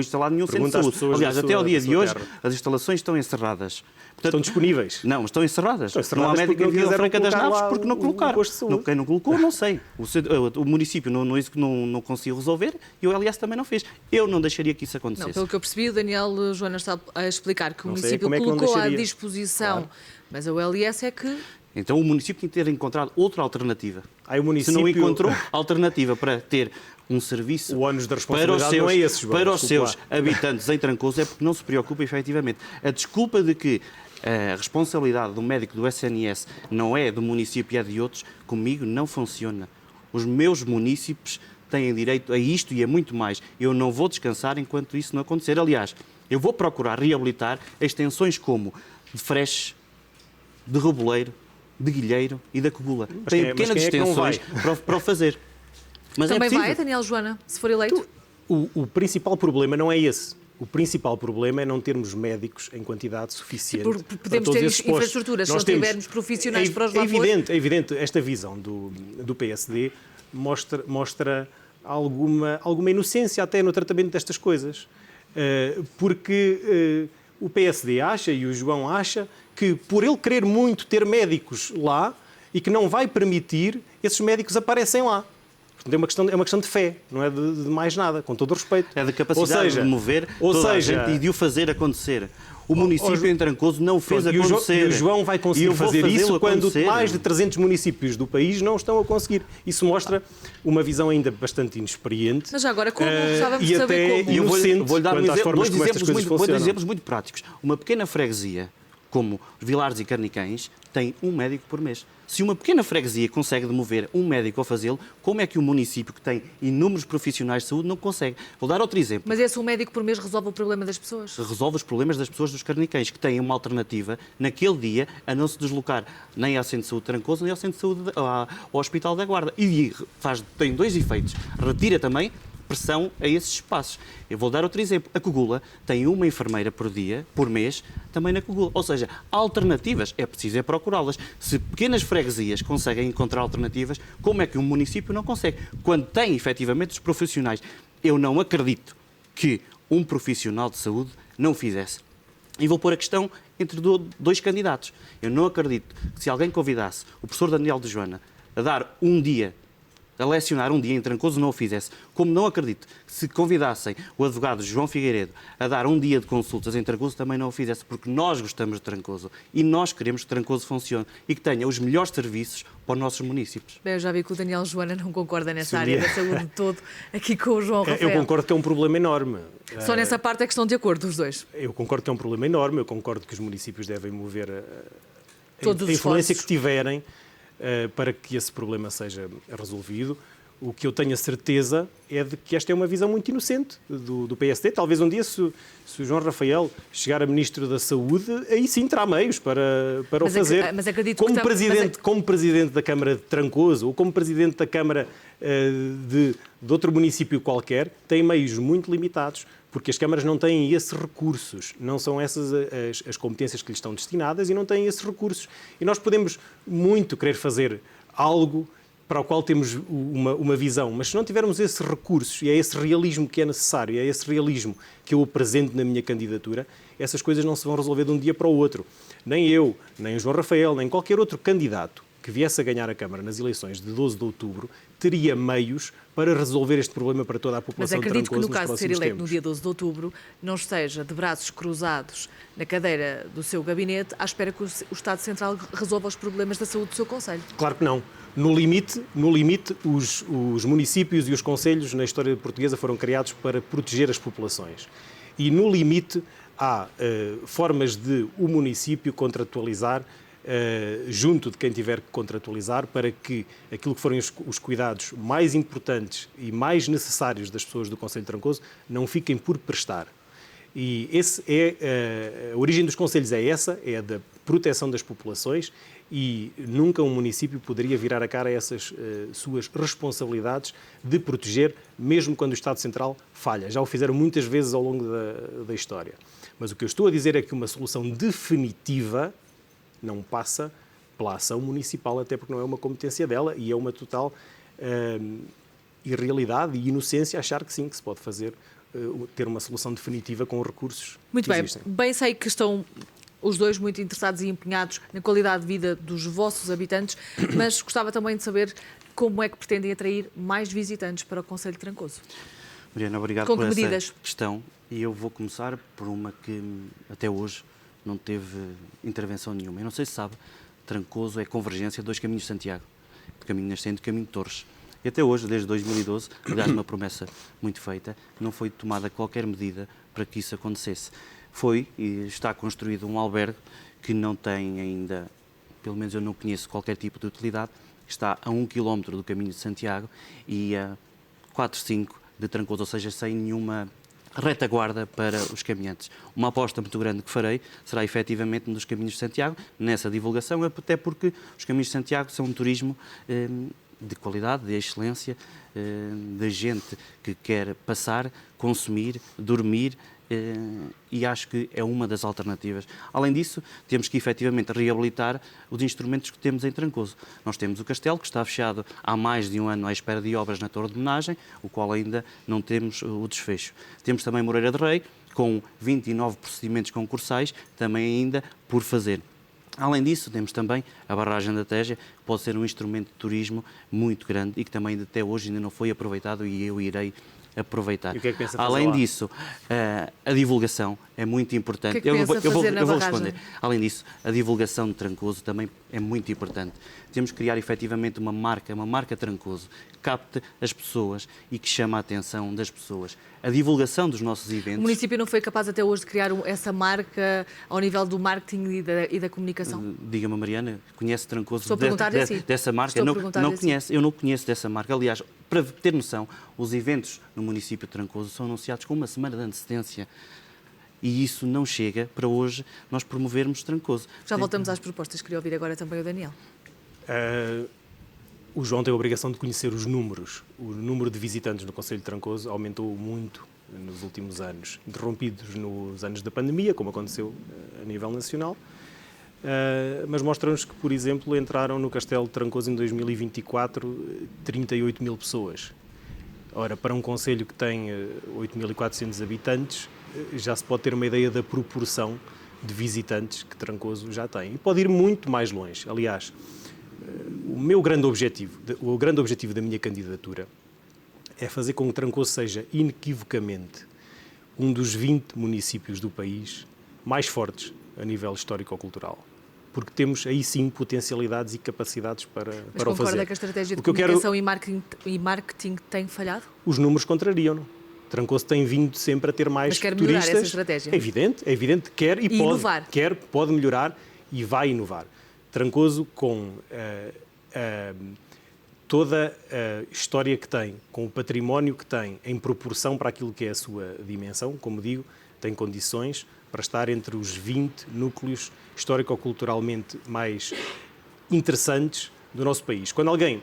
C: instalado nenhum Centro de Saúde. Aliás, até ao dia de hoje, as instalações estão encerradas.
B: Portanto, estão disponíveis?
C: Não, estão encerradas. Não há médico em Vila Franca das Naves porque não colocaram. Quem não colocou, não sei. O município não conseguiu resolver e o LS também não fez. Eu não deixaria que isso acontecesse.
A: Não, pelo que eu percebi, o Daniel Joana está a explicar que o município colocou à disposição, claro. Mas a LS é que...
C: Então o município tem que ter encontrado outra alternativa.
B: Se
C: não encontrou alternativa para ter um serviço para os seus habitantes em Trancoso, é porque não se preocupa efetivamente. A desculpa de que a responsabilidade do médico do SNS não é do município e é de outros, comigo não funciona. Os meus munícipes têm direito a isto e a muito mais. Eu não vou descansar enquanto isso não acontecer. Aliás, eu vou procurar reabilitar extensões como de Freche, de Reboleiro, de Guilheiro e da Cogula. Tem pequenas extensões para o fazer. Mas
A: também vai, Daniel Joana, se for eleito?
B: O principal problema não é esse. O principal problema é não termos médicos em quantidade suficiente.
A: Podemos ter infraestruturas, se não tivermos profissionais para os lá pôr.
B: É evidente, esta visão do PSD mostra alguma inocência até no tratamento destas coisas. Porque o PSD acha, e o João acha, que por ele querer muito ter médicos lá e que não vai permitir, esses médicos aparecem lá. Portanto, é uma questão de fé, não é de mais nada, com todo o respeito.
C: É da capacidade de mover toda a gente e de o fazer acontecer. O município em Trancoso não fez acontecer.
B: E o João vai conseguir fazer isso quando mais de 300 municípios do país não estão a conseguir. Isso mostra uma visão ainda bastante inexperiente.
A: Mas já agora, como gostávamos de saber como?
C: E eu vou-lhe dar dois exemplos muito práticos. Uma pequena freguesia, como Vilares e Carnicães, tem um médico por mês. Se uma pequena freguesia consegue demover um médico a fazê-lo, como é que um município que tem inúmeros profissionais de saúde não consegue? Vou dar outro exemplo.
A: Mas esse um médico por mês resolve o problema das pessoas?
C: Resolve os problemas das pessoas dos Carnicães, que têm uma alternativa naquele dia a não se deslocar nem ao Centro de Saúde de Trancoso, nem ao Centro de Saúde, ao Hospital da Guarda. E tem dois efeitos. Retira também pressão a esses espaços. Eu vou dar outro exemplo. A Cogula tem uma enfermeira por dia, por mês, também na Cogula. Ou seja, há alternativas, é preciso procurá-las. Se pequenas freguesias conseguem encontrar alternativas, como é que um município não consegue? Quando tem, efetivamente, os profissionais. Eu não acredito que um profissional de saúde não o fizesse. E vou pôr a questão entre dois candidatos. Eu não acredito que se alguém convidasse o professor Daniel de Joana a dar um dia, a lecionar um dia em Trancoso, não o fizesse. Como não acredito que se convidassem o advogado João Figueiredo a dar um dia de consultas em Trancoso, também não o fizesse, porque nós gostamos de Trancoso e nós queremos que Trancoso funcione e que tenha os melhores serviços para os nossos municípios.
A: Bem, eu já vi que o Daniel Joana não concorda nessa área da saúde de todo, aqui com o João Rafael.
B: Eu concordo que é um problema enorme.
A: Só nessa parte é que estão de acordo os dois.
B: Eu concordo que é um problema enorme, eu concordo que os municípios devem mover
A: todos
B: a influência que tiverem para que esse problema seja resolvido. O que eu tenho a certeza é de que esta é uma visão muito inocente do PSD. Talvez um dia, se o João Rafael chegar a Ministro da Saúde, aí sim terá meios para o fazer.
A: Mas acredito
B: como Presidente da Câmara de Trancoso ou como Presidente da Câmara de outro município qualquer, tem meios muito limitados, porque as câmaras não têm esses recursos, não são essas as competências que lhes estão destinadas e não têm esses recursos. E nós podemos muito querer fazer algo para o qual temos uma visão, mas se não tivermos esses recursos, e é esse realismo que é necessário, é esse realismo que eu apresento na minha candidatura, essas coisas não se vão resolver de um dia para o outro. Nem eu, nem o João Rafael, nem qualquer outro candidato que viesse a ganhar a Câmara nas eleições de 12 de outubro, teria meios para resolver este problema para toda a população de Trancoso nos próximos tempos.
A: Mas acredito que no caso de ser eleito no dia 12 de outubro, não esteja de braços cruzados na cadeira do seu gabinete à espera que o Estado Central resolva os problemas da saúde do seu concelho.
B: Claro que não. No limite, os municípios e os concelhos na história portuguesa foram criados para proteger as populações. E no limite há formas de o município contratualizar junto de quem tiver que contratualizar para que aquilo que forem os cuidados mais importantes e mais necessários das pessoas do Concelho de Trancoso não fiquem por prestar. E a origem dos concelhos é essa, é a da proteção das populações e nunca um município poderia virar a cara a essas suas responsabilidades de proteger, mesmo quando o Estado Central falha. Já o fizeram muitas vezes ao longo da história. Mas o que eu estou a dizer é que uma solução definitiva não passa pela ação municipal, até porque não é uma competência dela e é uma total irrealidade e inocência achar que sim, que se pode fazer, ter uma solução definitiva com os recursos
A: muito
B: que
A: bem.
B: existem.
A: Bem sei que estão os dois muito interessados e empenhados na qualidade de vida dos vossos habitantes, mas gostava também de saber como é que pretendem atrair mais visitantes para o Concelho de Trancoso.
C: Mariana, obrigado por essa questão. E eu vou começar por uma que até hoje não teve intervenção nenhuma. Eu não sei se sabe, Trancoso é a convergência de dois caminhos de Santiago, do caminho nascente e do caminho de Torres. E até hoje, desde 2012, aliás, uma promessa muito feita, não foi tomada qualquer medida para que isso acontecesse. Foi e está construído um albergue que não tem ainda, pelo menos eu não conheço qualquer tipo de utilidade, está a 1 km do caminho de Santiago e a 4, 5 de Trancoso, ou seja, sem nenhuma retaguarda para os caminhantes. Uma aposta muito grande que farei será efetivamente nos caminhos de Santiago, nessa divulgação, até porque os caminhos de Santiago são um turismo de qualidade, de excelência, de gente que quer passar, consumir, dormir, e acho que é uma das alternativas. Além disso, temos que efetivamente reabilitar os instrumentos que temos em Trancoso. Nós temos o castelo, que está fechado há mais de um ano à espera de obras na Torre de Homenagem, o qual ainda não temos o desfecho. Temos também Moreira de Rei, com 29 procedimentos concursais, também ainda por fazer. Além disso, temos também a barragem da Teja, que pode ser um instrumento de turismo muito grande e que também até hoje ainda não foi aproveitado e eu irei aproveitar.
B: E o que é que pensa fazer
C: Além
B: lá?
C: disso, a divulgação é muito importante.
A: O que é que pensa fazer na
C: eu vou
A: barragem?
C: responder. Além disso, a divulgação de Trancoso também é muito importante. Temos que criar efetivamente uma marca Trancoso, que capte as pessoas e que chame a atenção das pessoas. A divulgação dos nossos eventos...
A: O município não foi capaz até hoje de criar essa marca ao nível do marketing e da comunicação?
C: Diga-me, Mariana, conhece Trancoso
A: Estou a perguntar-lhe assim.
C: dessa marca?
A: Estou a perguntar-lhe assim.
C: Eu não conheço dessa marca. Aliás, para ter noção, os eventos no município de Trancoso são anunciados com uma semana de antecedência. E isso não chega para hoje nós promovermos Trancoso.
A: Já voltamos às propostas. Queria ouvir agora também o Daniel.
B: O João tem a obrigação de conhecer os números. O número de visitantes no Concelho de Trancoso aumentou muito nos últimos anos, interrompidos nos anos da pandemia, como aconteceu a nível nacional, mas mostra-nos que, por exemplo, entraram no Castelo de Trancoso em 2024 38 mil pessoas. Ora, para um concelho que tem 8.400 habitantes, já se pode ter uma ideia da proporção de visitantes que Trancoso já tem. E pode ir muito mais longe. Aliás, o grande objetivo da minha candidatura é fazer com que Trancoso seja inequivocamente um dos 20 municípios do país mais fortes a nível histórico-cultural. Porque temos aí sim potencialidades e capacidades para o fazer.
A: Mas concorda que a estratégia de comunicação e marketing tem falhado?
B: Os números contrariam-no. Trancoso tem vindo sempre a ter mais
A: Mas quer
B: turistas.
A: melhorar essa estratégia?
B: É evidente, quer e pode.
A: Inovar.
B: Pode melhorar e vai inovar. Trancoso, com toda a história que tem, com o património que tem, em proporção para aquilo que é a sua dimensão, como digo, tem condições para estar entre os 20 núcleos histórico-culturalmente mais interessantes do nosso país. Quando alguém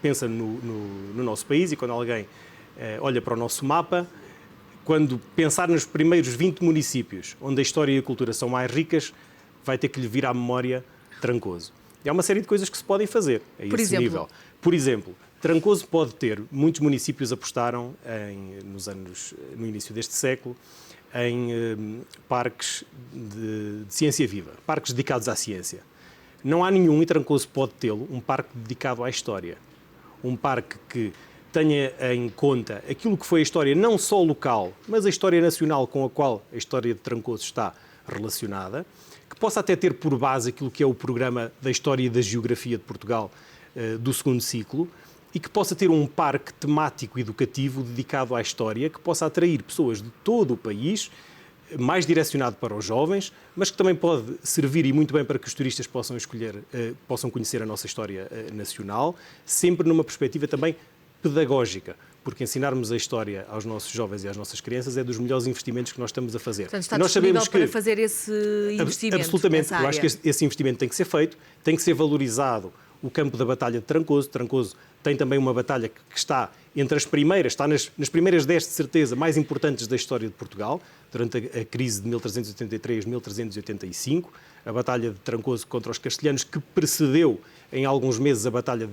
B: pensa no nosso país e quando alguém olha para o nosso mapa, quando pensar nos primeiros 20 municípios onde a história e a cultura são mais ricas, vai ter que lhe vir à memória Trancoso. E há uma série de coisas que se podem fazer a esse nível. Por exemplo, Trancoso pode ter, muitos municípios apostaram no início deste século, em parques de ciência viva, parques dedicados à ciência. Não há nenhum, e Trancoso pode tê-lo, um parque dedicado à história. Um parque que tenha em conta aquilo que foi a história não só local, mas a história nacional com a qual a história de Trancoso está relacionada, que possa até ter por base aquilo que é o programa da História e da Geografia de Portugal do segundo ciclo, e que possa ter um parque temático educativo dedicado à história, que possa atrair pessoas de todo o país, mais direcionado para os jovens, mas que também pode servir e muito bem para que os turistas possam conhecer a nossa história nacional, sempre numa perspectiva também pedagógica, porque ensinarmos a história aos nossos jovens e às nossas crianças é dos melhores investimentos que nós estamos a fazer.
A: Portanto, está disponível para fazer esse investimento.
B: Absolutamente. Eu acho que esse investimento tem que ser feito, tem que ser valorizado o campo da Batalha de Trancoso. Trancoso tem também uma batalha que está entre as primeiras, está nas primeiras 10, de certeza, mais importantes da história de Portugal, durante a crise de 1383-1385, a Batalha de Trancoso contra os castelhanos, que precedeu em alguns meses a Batalha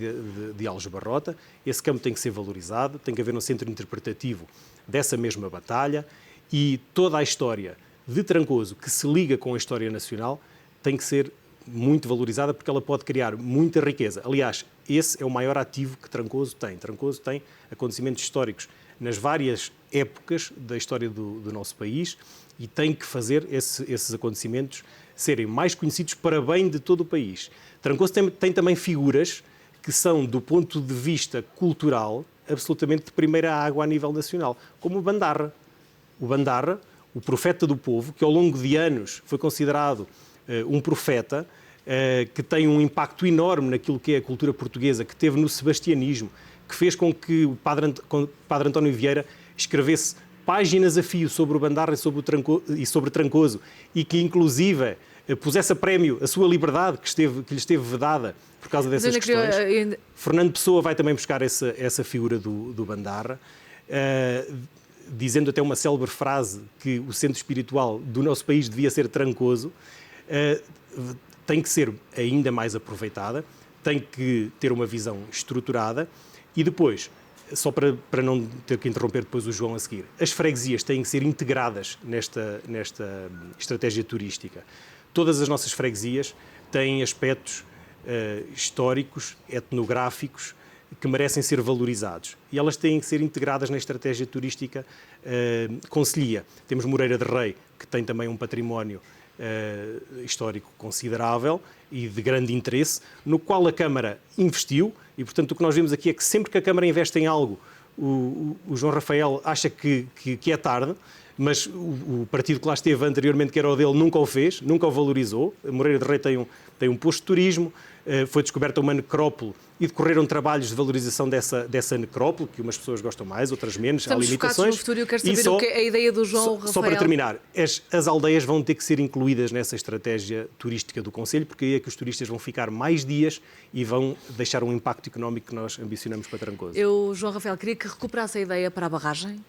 B: de Aljubarrota. Esse campo tem que ser valorizado, tem que haver um centro interpretativo dessa mesma batalha, e toda a história de Trancoso que se liga com a história nacional tem que ser muito valorizada, porque ela pode criar muita riqueza. Aliás, esse é o maior ativo que Trancoso tem. Trancoso tem acontecimentos históricos nas várias épocas da história do nosso país e tem que fazer esses acontecimentos serem mais conhecidos para bem de todo o país. Trancoso tem também figuras que são, do ponto de vista cultural, absolutamente de primeira água a nível nacional, como o Bandarra. O Bandarra, o profeta do povo, que ao longo de anos foi considerado um profeta, que tem um impacto enorme naquilo que é a cultura portuguesa, que teve no sebastianismo, que fez com que o Padre António Vieira escrevesse páginas a fio sobre o Bandarra e sobre Trancoso, e que inclusive pusesse a prémio a sua liberdade que lhe esteve vedada por causa dessas questões. Fernando Pessoa vai também buscar essa figura do Bandarra, dizendo até uma célebre frase que o centro espiritual do nosso país devia ser Trancoso. Tem que ser ainda mais aproveitada, tem que ter uma visão estruturada e depois, só para não ter que interromper depois o João a seguir, as freguesias têm que ser integradas nesta estratégia turística. Todas as nossas freguesias têm aspectos históricos, etnográficos, que merecem ser valorizados. E elas têm que ser integradas na estratégia turística concelhia. Temos Moreira de Rei, que tem também um património histórico considerável e de grande interesse, no qual a Câmara investiu, e portanto o que nós vemos aqui é que sempre que a Câmara investe em algo, o João Rafael acha que é tarde, mas o partido que lá esteve anteriormente, que era o dele, nunca o fez, nunca o valorizou. A Moreira de Rei tem um posto de turismo, foi descoberta uma necrópole e decorreram trabalhos de valorização dessa necrópole, que umas pessoas gostam mais, outras menos, há limitações.
A: No futuro, eu quero saber o que é a ideia do João Rafael.
B: Só para terminar, as aldeias vão ter que ser incluídas nessa estratégia turística do Concelho, porque aí é que os turistas vão ficar mais dias e vão deixar um impacto económico que nós ambicionamos para Trancoso.
A: Eu, João Rafael, queria que recuperasse a ideia para a barragem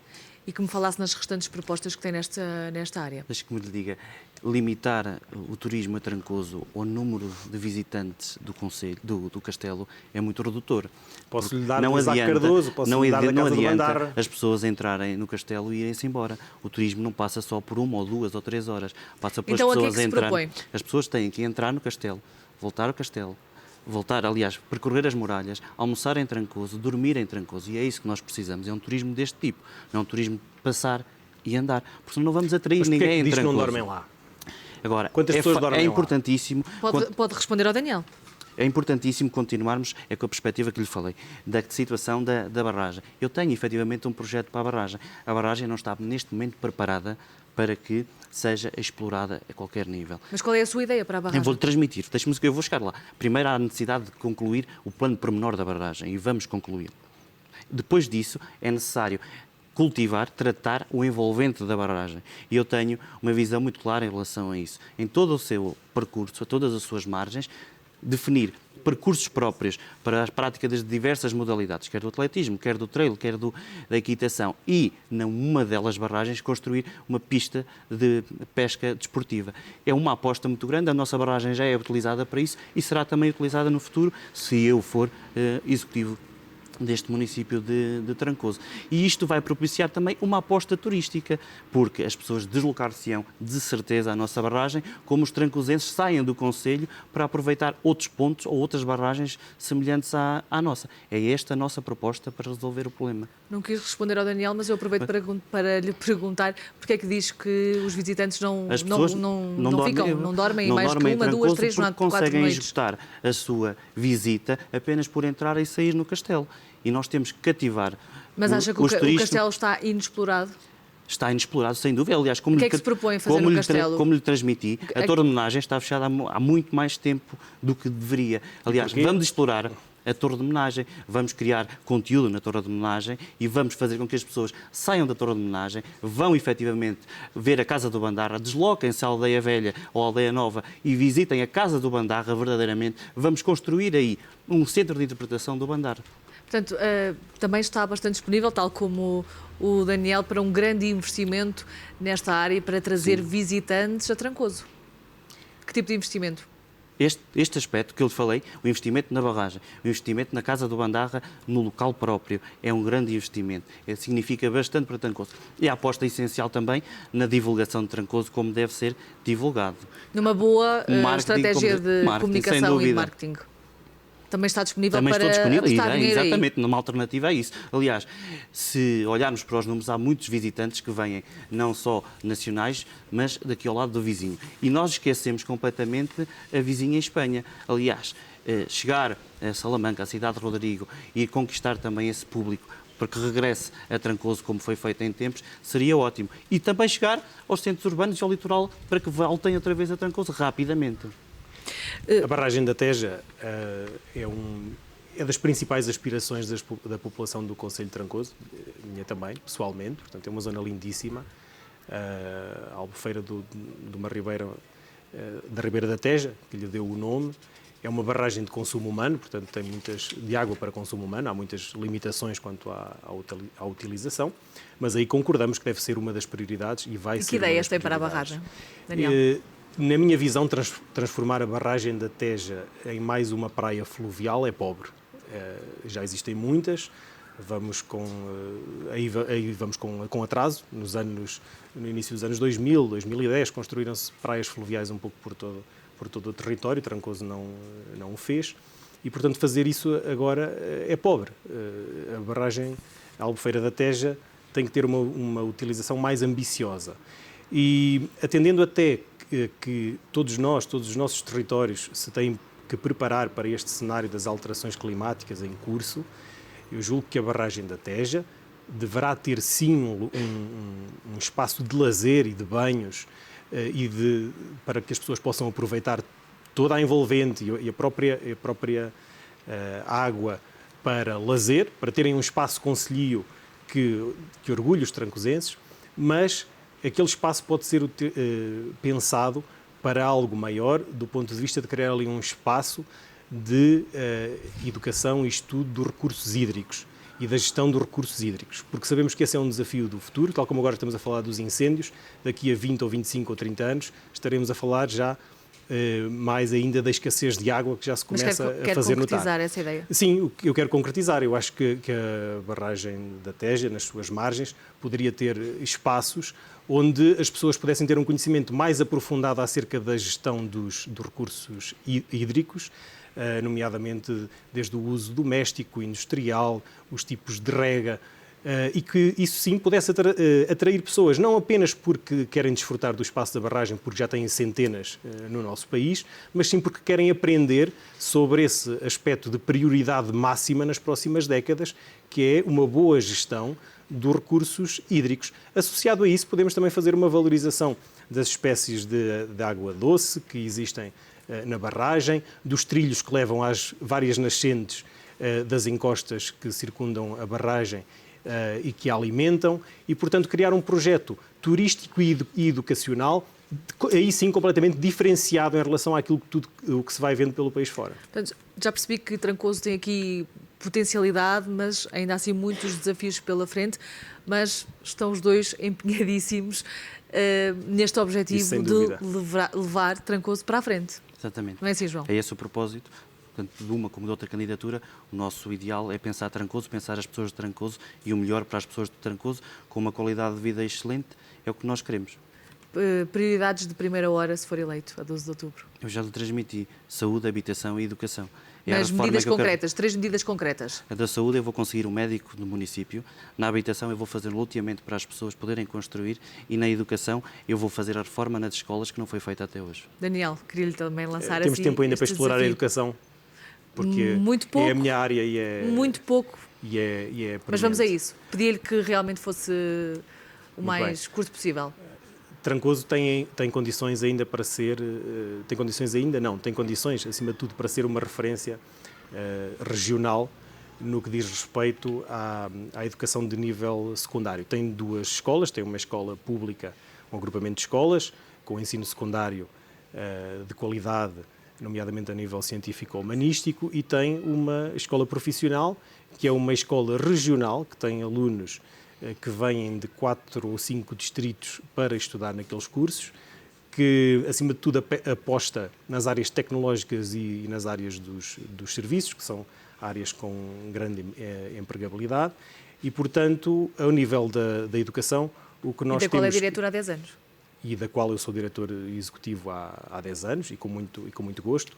A: e que me falasse nas restantes propostas que tem nesta área.
C: Deixe que me diga, limitar o turismo a Trancoso ao número de visitantes do Concelho, do Castelo, é muito redutor.
B: Posso lhe dar no Isaac Cardoso, posso lhe dar na Casa do Bandarra.
C: As pessoas entrarem no Castelo e irem-se embora. O turismo não passa só por 1 ou 2 ou 3 horas. Passa pelas
A: então,
C: pessoas
A: a que é que se propõe?
C: As pessoas têm que entrar no Castelo, voltar ao Castelo, aliás, percorrer as muralhas, almoçar em Trancoso, dormir em Trancoso, e é isso que nós precisamos, é um turismo deste tipo, não é um turismo de passar e andar, porque não vamos atrair ninguém em Trancoso.
B: Mas não dormem lá?
C: Agora,
B: quantas pessoas dormem lá?
C: Importantíssimo...
A: Pode responder ao Daniel.
C: É importantíssimo continuarmos com a perspectiva que lhe falei, da situação da barragem. Eu tenho, efetivamente, um projeto para a barragem. A barragem não está, neste momento, preparada para que seja explorada a qualquer nível.
A: Mas qual é a sua ideia para a barragem?
C: Eu vou-lhe transmitir, deixe-me que eu vou chegar lá. Primeiro há a necessidade de concluir o plano pormenor da barragem, e vamos concluí-lo. Depois disso, é necessário cultivar, tratar o envolvente da barragem. E eu tenho uma visão muito clara em relação a isso. Em todo o seu percurso, a todas as suas margens, definir percursos próprios para a prática das diversas modalidades, quer do atletismo, quer do trail, quer da equitação, e, numa delas barragens, construir uma pista de pesca desportiva. É uma aposta muito grande, a nossa barragem já é utilizada para isso e será também utilizada no futuro, se eu for executivo deste município de Trancoso. E isto vai propiciar também uma aposta turística, porque as pessoas deslocar-se-ão de certeza à nossa barragem, como os trancosenses saiam do Concelho para aproveitar outros pontos ou outras barragens semelhantes à nossa. É esta a nossa proposta para resolver o problema.
A: Não quis responder ao Daniel, mas eu aproveito para lhe perguntar porque é que diz que os visitantes não dormem mais que uma, duas, três, quatro noites.
C: Conseguem executar a sua visita apenas por entrar e sair no castelo. E nós temos que cativar.
A: Mas acha que o castelo está inexplorado?
C: Está inexplorado, sem dúvida. Aliás,
A: o que é que se propõe fazer no castelo?
C: Como lhe transmiti, a Torre de Homenagem está fechada há muito mais tempo do que deveria. Aliás, vamos explorar a Torre de Homenagem, vamos criar conteúdo na Torre de Homenagem e vamos fazer com que as pessoas saiam da Torre de Homenagem, vão efetivamente ver a Casa do Bandarra, desloquem-se à Aldeia Velha ou à Aldeia Nova e visitem a Casa do Bandarra verdadeiramente. Vamos construir aí um centro de interpretação do Bandarra.
A: Portanto, também está bastante disponível, tal como o Daniel, para um grande investimento nesta área para trazer visitantes a Trancoso. Que tipo de investimento?
C: Este aspecto que eu lhe falei, o investimento na barragem, o investimento na Casa do Bandarra, no local próprio, é um grande investimento. Significa bastante para Trancoso. E a aposta essencial também na divulgação de Trancoso, como deve ser divulgado.
A: Numa boa estratégia de comunicação e marketing. Também está disponível para apostar dinheiro aí.
C: Exatamente, numa alternativa a isso. Aliás, se olharmos para os números, há muitos visitantes que vêm, não só nacionais, mas daqui ao lado do vizinho. E nós esquecemos completamente a vizinha Espanha. Aliás, chegar a Salamanca, a cidade de Rodrigo, e conquistar também esse público para que regresse a Trancoso, como foi feito em tempos, seria ótimo. E também chegar aos centros urbanos e ao litoral para que voltem outra vez a Trancoso rapidamente.
B: A barragem da Teja é das principais aspirações da população do Concelho de Trancoso, minha também, pessoalmente. Portanto, é uma zona lindíssima, a albufeira de uma ribeira, da Ribeira da Teja, que lhe deu o nome. É uma barragem de consumo humano, portanto, tem de água para consumo humano, há muitas limitações quanto à utilização, mas aí concordamos que deve ser uma das prioridades e vai ser.
A: Que ideias tem para a barragem, Daniel?
B: Na minha visão, transformar a barragem da Teja em mais uma praia fluvial é pobre. Já existem muitas, vamos com atraso. No início dos anos 2000, 2010, construíram-se praias fluviais um pouco por todo o território, Trancoso não o fez. e, portanto, fazer isso agora é pobre. A barragem Albufeira da Teja tem que ter uma utilização mais ambiciosa. E atendendo até que todos os nossos territórios se têm que preparar para este cenário das alterações climáticas em curso, eu julgo que a barragem da Teja deverá ter sim um espaço de lazer e de banhos para que as pessoas possam aproveitar toda a envolvente e a própria água para lazer, para terem um espaço concelhio que orgulhe os trancosenses, mas aquele espaço pode ser pensado para algo maior, do ponto de vista de criar ali um espaço de educação e estudo dos recursos hídricos e da gestão dos recursos hídricos, porque sabemos que esse é um desafio do futuro, tal como agora estamos a falar dos incêndios, daqui a 20 ou 25 ou 30 anos estaremos a falar já mais ainda da escassez de água que já se começa a fazer notar. Quer
A: concretizar essa ideia?
B: Sim, eu quero concretizar. Eu acho que a barragem da Teja, nas suas margens, poderia ter espaços onde as pessoas pudessem ter um conhecimento mais aprofundado acerca da gestão dos recursos hídricos, nomeadamente desde o uso doméstico, industrial, os tipos de rega, e que isso sim pudesse atrair pessoas, não apenas porque querem desfrutar do espaço da barragem, porque já têm centenas no nosso país, mas sim porque querem aprender sobre esse aspecto de prioridade máxima nas próximas décadas, que é uma boa gestão dos recursos hídricos. Associado a isso, podemos também fazer uma valorização das espécies de água doce que existem na barragem, dos trilhos que levam às várias nascentes das encostas que circundam a barragem e que a alimentam, e, portanto, criar um projeto turístico e educacional, aí sim completamente diferenciado em relação àquilo que tudo o que se vai vendo pelo país fora.
A: Portanto, já percebi que Trancoso tem aqui potencialidade, mas ainda assim muitos desafios pela frente, mas estão os dois empenhadíssimos neste objetivo de levar Trancoso para a frente.
C: Exatamente.
A: Não é assim, João?
C: É esse o propósito. Tanto de uma como de outra candidatura, o nosso ideal é pensar Trancoso, pensar as pessoas de Trancoso e o melhor para as pessoas de Trancoso, com uma qualidade de vida excelente, é o que nós queremos.
A: Prioridades de primeira hora, se for eleito, a 12 de outubro?
C: Eu já lhe transmiti: saúde, habitação e educação.
A: Mas medidas concretas, 3 medidas concretas.
C: A da saúde eu vou conseguir um médico no município, na habitação eu vou fazer um loteamento para as pessoas poderem construir e na educação eu vou fazer a reforma nas escolas que não foi feita até hoje.
A: Daniel, queria-lhe também lançar
B: Temos tempo ainda para explorar
A: desafio.
B: A educação, porque
A: muito pouco,
B: é a minha área e é...
A: Muito pouco.
B: E é
A: mas vamos a isso. Pedia-lhe que realmente fosse o mais curto possível.
B: Trancoso tem condições ainda para ser... Tem condições, acima de tudo, para ser uma referência regional no que diz respeito à educação de nível secundário. Tem 2 escolas, tem uma escola pública, um agrupamento de escolas, com ensino secundário de qualidade, nomeadamente a nível científico-humanístico, e tem uma escola profissional, que é uma escola regional, que tem alunos que vêm de 4 ou 5 distritos para estudar naqueles cursos, que, acima de tudo, aposta nas áreas tecnológicas e nas áreas dos serviços, que são áreas com grande empregabilidade, e, portanto, ao nível da educação, o que nós temos...
A: E da qual é diretor há 10 anos.
B: E da qual eu sou diretor executivo há 10 anos, e com muito gosto.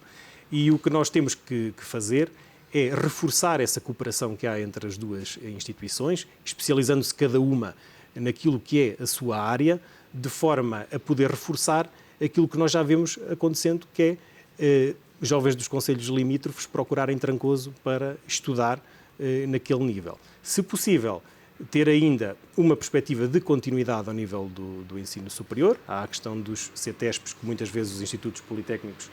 B: E o que nós temos que fazer é reforçar essa cooperação que há entre as 2 instituições, especializando-se cada uma naquilo que é a sua área, de forma a poder reforçar aquilo que nós já vemos acontecendo, que é jovens dos concelhos limítrofes procurarem Trancoso para estudar naquele nível. Se possível, ter ainda uma perspectiva de continuidade ao nível do ensino superior. Há a questão dos CETESPs, que muitas vezes os institutos politécnicos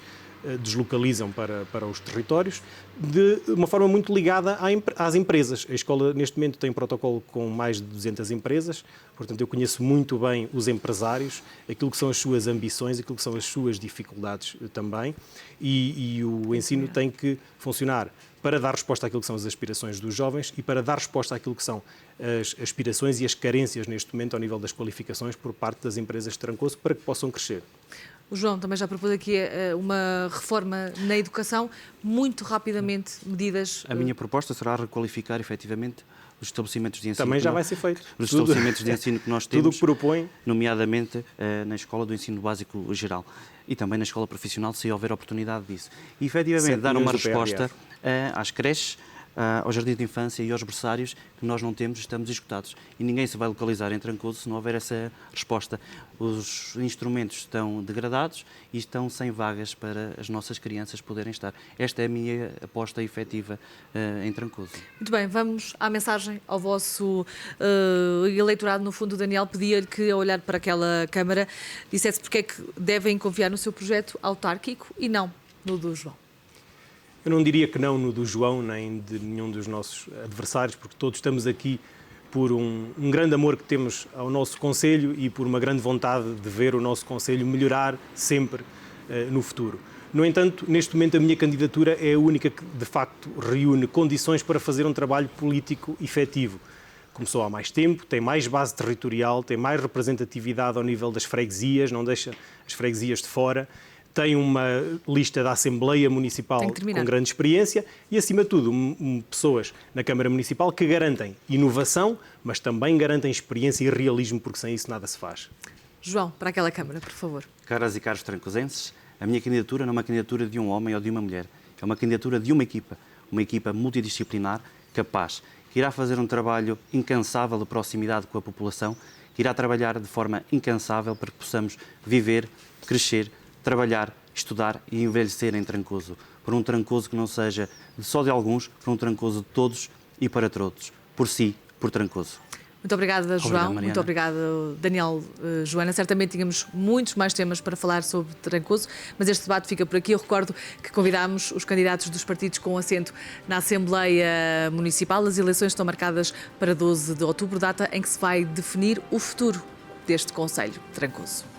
B: deslocalizam para os territórios, de uma forma muito ligada às empresas. A escola, neste momento, tem um protocolo com mais de 200 empresas, portanto, eu conheço muito bem os empresários, aquilo que são as suas ambições, aquilo que são as suas dificuldades também, e o ensino tem que funcionar para dar resposta àquilo que são as aspirações dos jovens e para dar resposta àquilo que são as aspirações e as carências neste momento ao nível das qualificações por parte das empresas de Trancoso para que possam crescer.
A: O João também já propôs aqui uma reforma na educação, muito rapidamente medidas...
C: A minha proposta será requalificar efetivamente os estabelecimentos de ensino.
B: Também já vai ser feito.
C: Os estabelecimentos de ensino que nós temos,
B: tudo o que propõe,
C: nomeadamente na Escola do Ensino Básico Geral e também na Escola Profissional, se houver oportunidade disso. E efetivamente dar uma resposta às creches, aos jardins de infância e aos berçários que nós não temos, estamos esgotados. E ninguém se vai localizar em Trancoso se não houver essa resposta. Os instrumentos estão degradados e estão sem vagas para as nossas crianças poderem estar. Esta é a minha aposta efetiva em Trancoso.
A: Muito bem, vamos à mensagem ao vosso eleitorado. No fundo, o Daniel pedia-lhe que, a olhar para aquela Câmara, dissesse porque é que devem confiar no seu projeto autárquico e não no do João.
B: Eu não diria que não no do João, nem de nenhum dos nossos adversários, porque todos estamos aqui por um grande amor que temos ao nosso Conselho e por uma grande vontade de ver o nosso Conselho melhorar sempre no futuro. No entanto, neste momento a minha candidatura é a única que, de facto, reúne condições para fazer um trabalho político efetivo. Começou há mais tempo, tem mais base territorial, tem mais representatividade ao nível das freguesias, não deixa as freguesias de fora. Tem uma lista da Assembleia Municipal com grande experiência e, acima de tudo, pessoas na Câmara Municipal que garantem inovação, mas também garantem experiência e realismo, porque sem isso nada se faz.
A: João, para aquela Câmara, por favor.
C: Caras e caros trancosenses, a minha candidatura não é uma candidatura de um homem ou de uma mulher, é uma candidatura de uma equipa multidisciplinar, capaz, que irá fazer um trabalho incansável de proximidade com a população, que irá trabalhar de forma incansável para que possamos viver, crescer, trabalhar, estudar e envelhecer em Trancoso. Por um Trancoso que não seja só de alguns, por um Trancoso de todos e para todos. Por si, por Trancoso.
A: Muito obrigada, João.
C: Mariana.
A: Muito obrigada, Daniel, Joana. Certamente tínhamos muitos mais temas para falar sobre Trancoso, mas este debate fica por aqui. Eu recordo que convidámos os candidatos dos partidos com assento na Assembleia Municipal. As eleições estão marcadas para 12 de outubro, data em que se vai definir o futuro deste Conselho de Trancoso.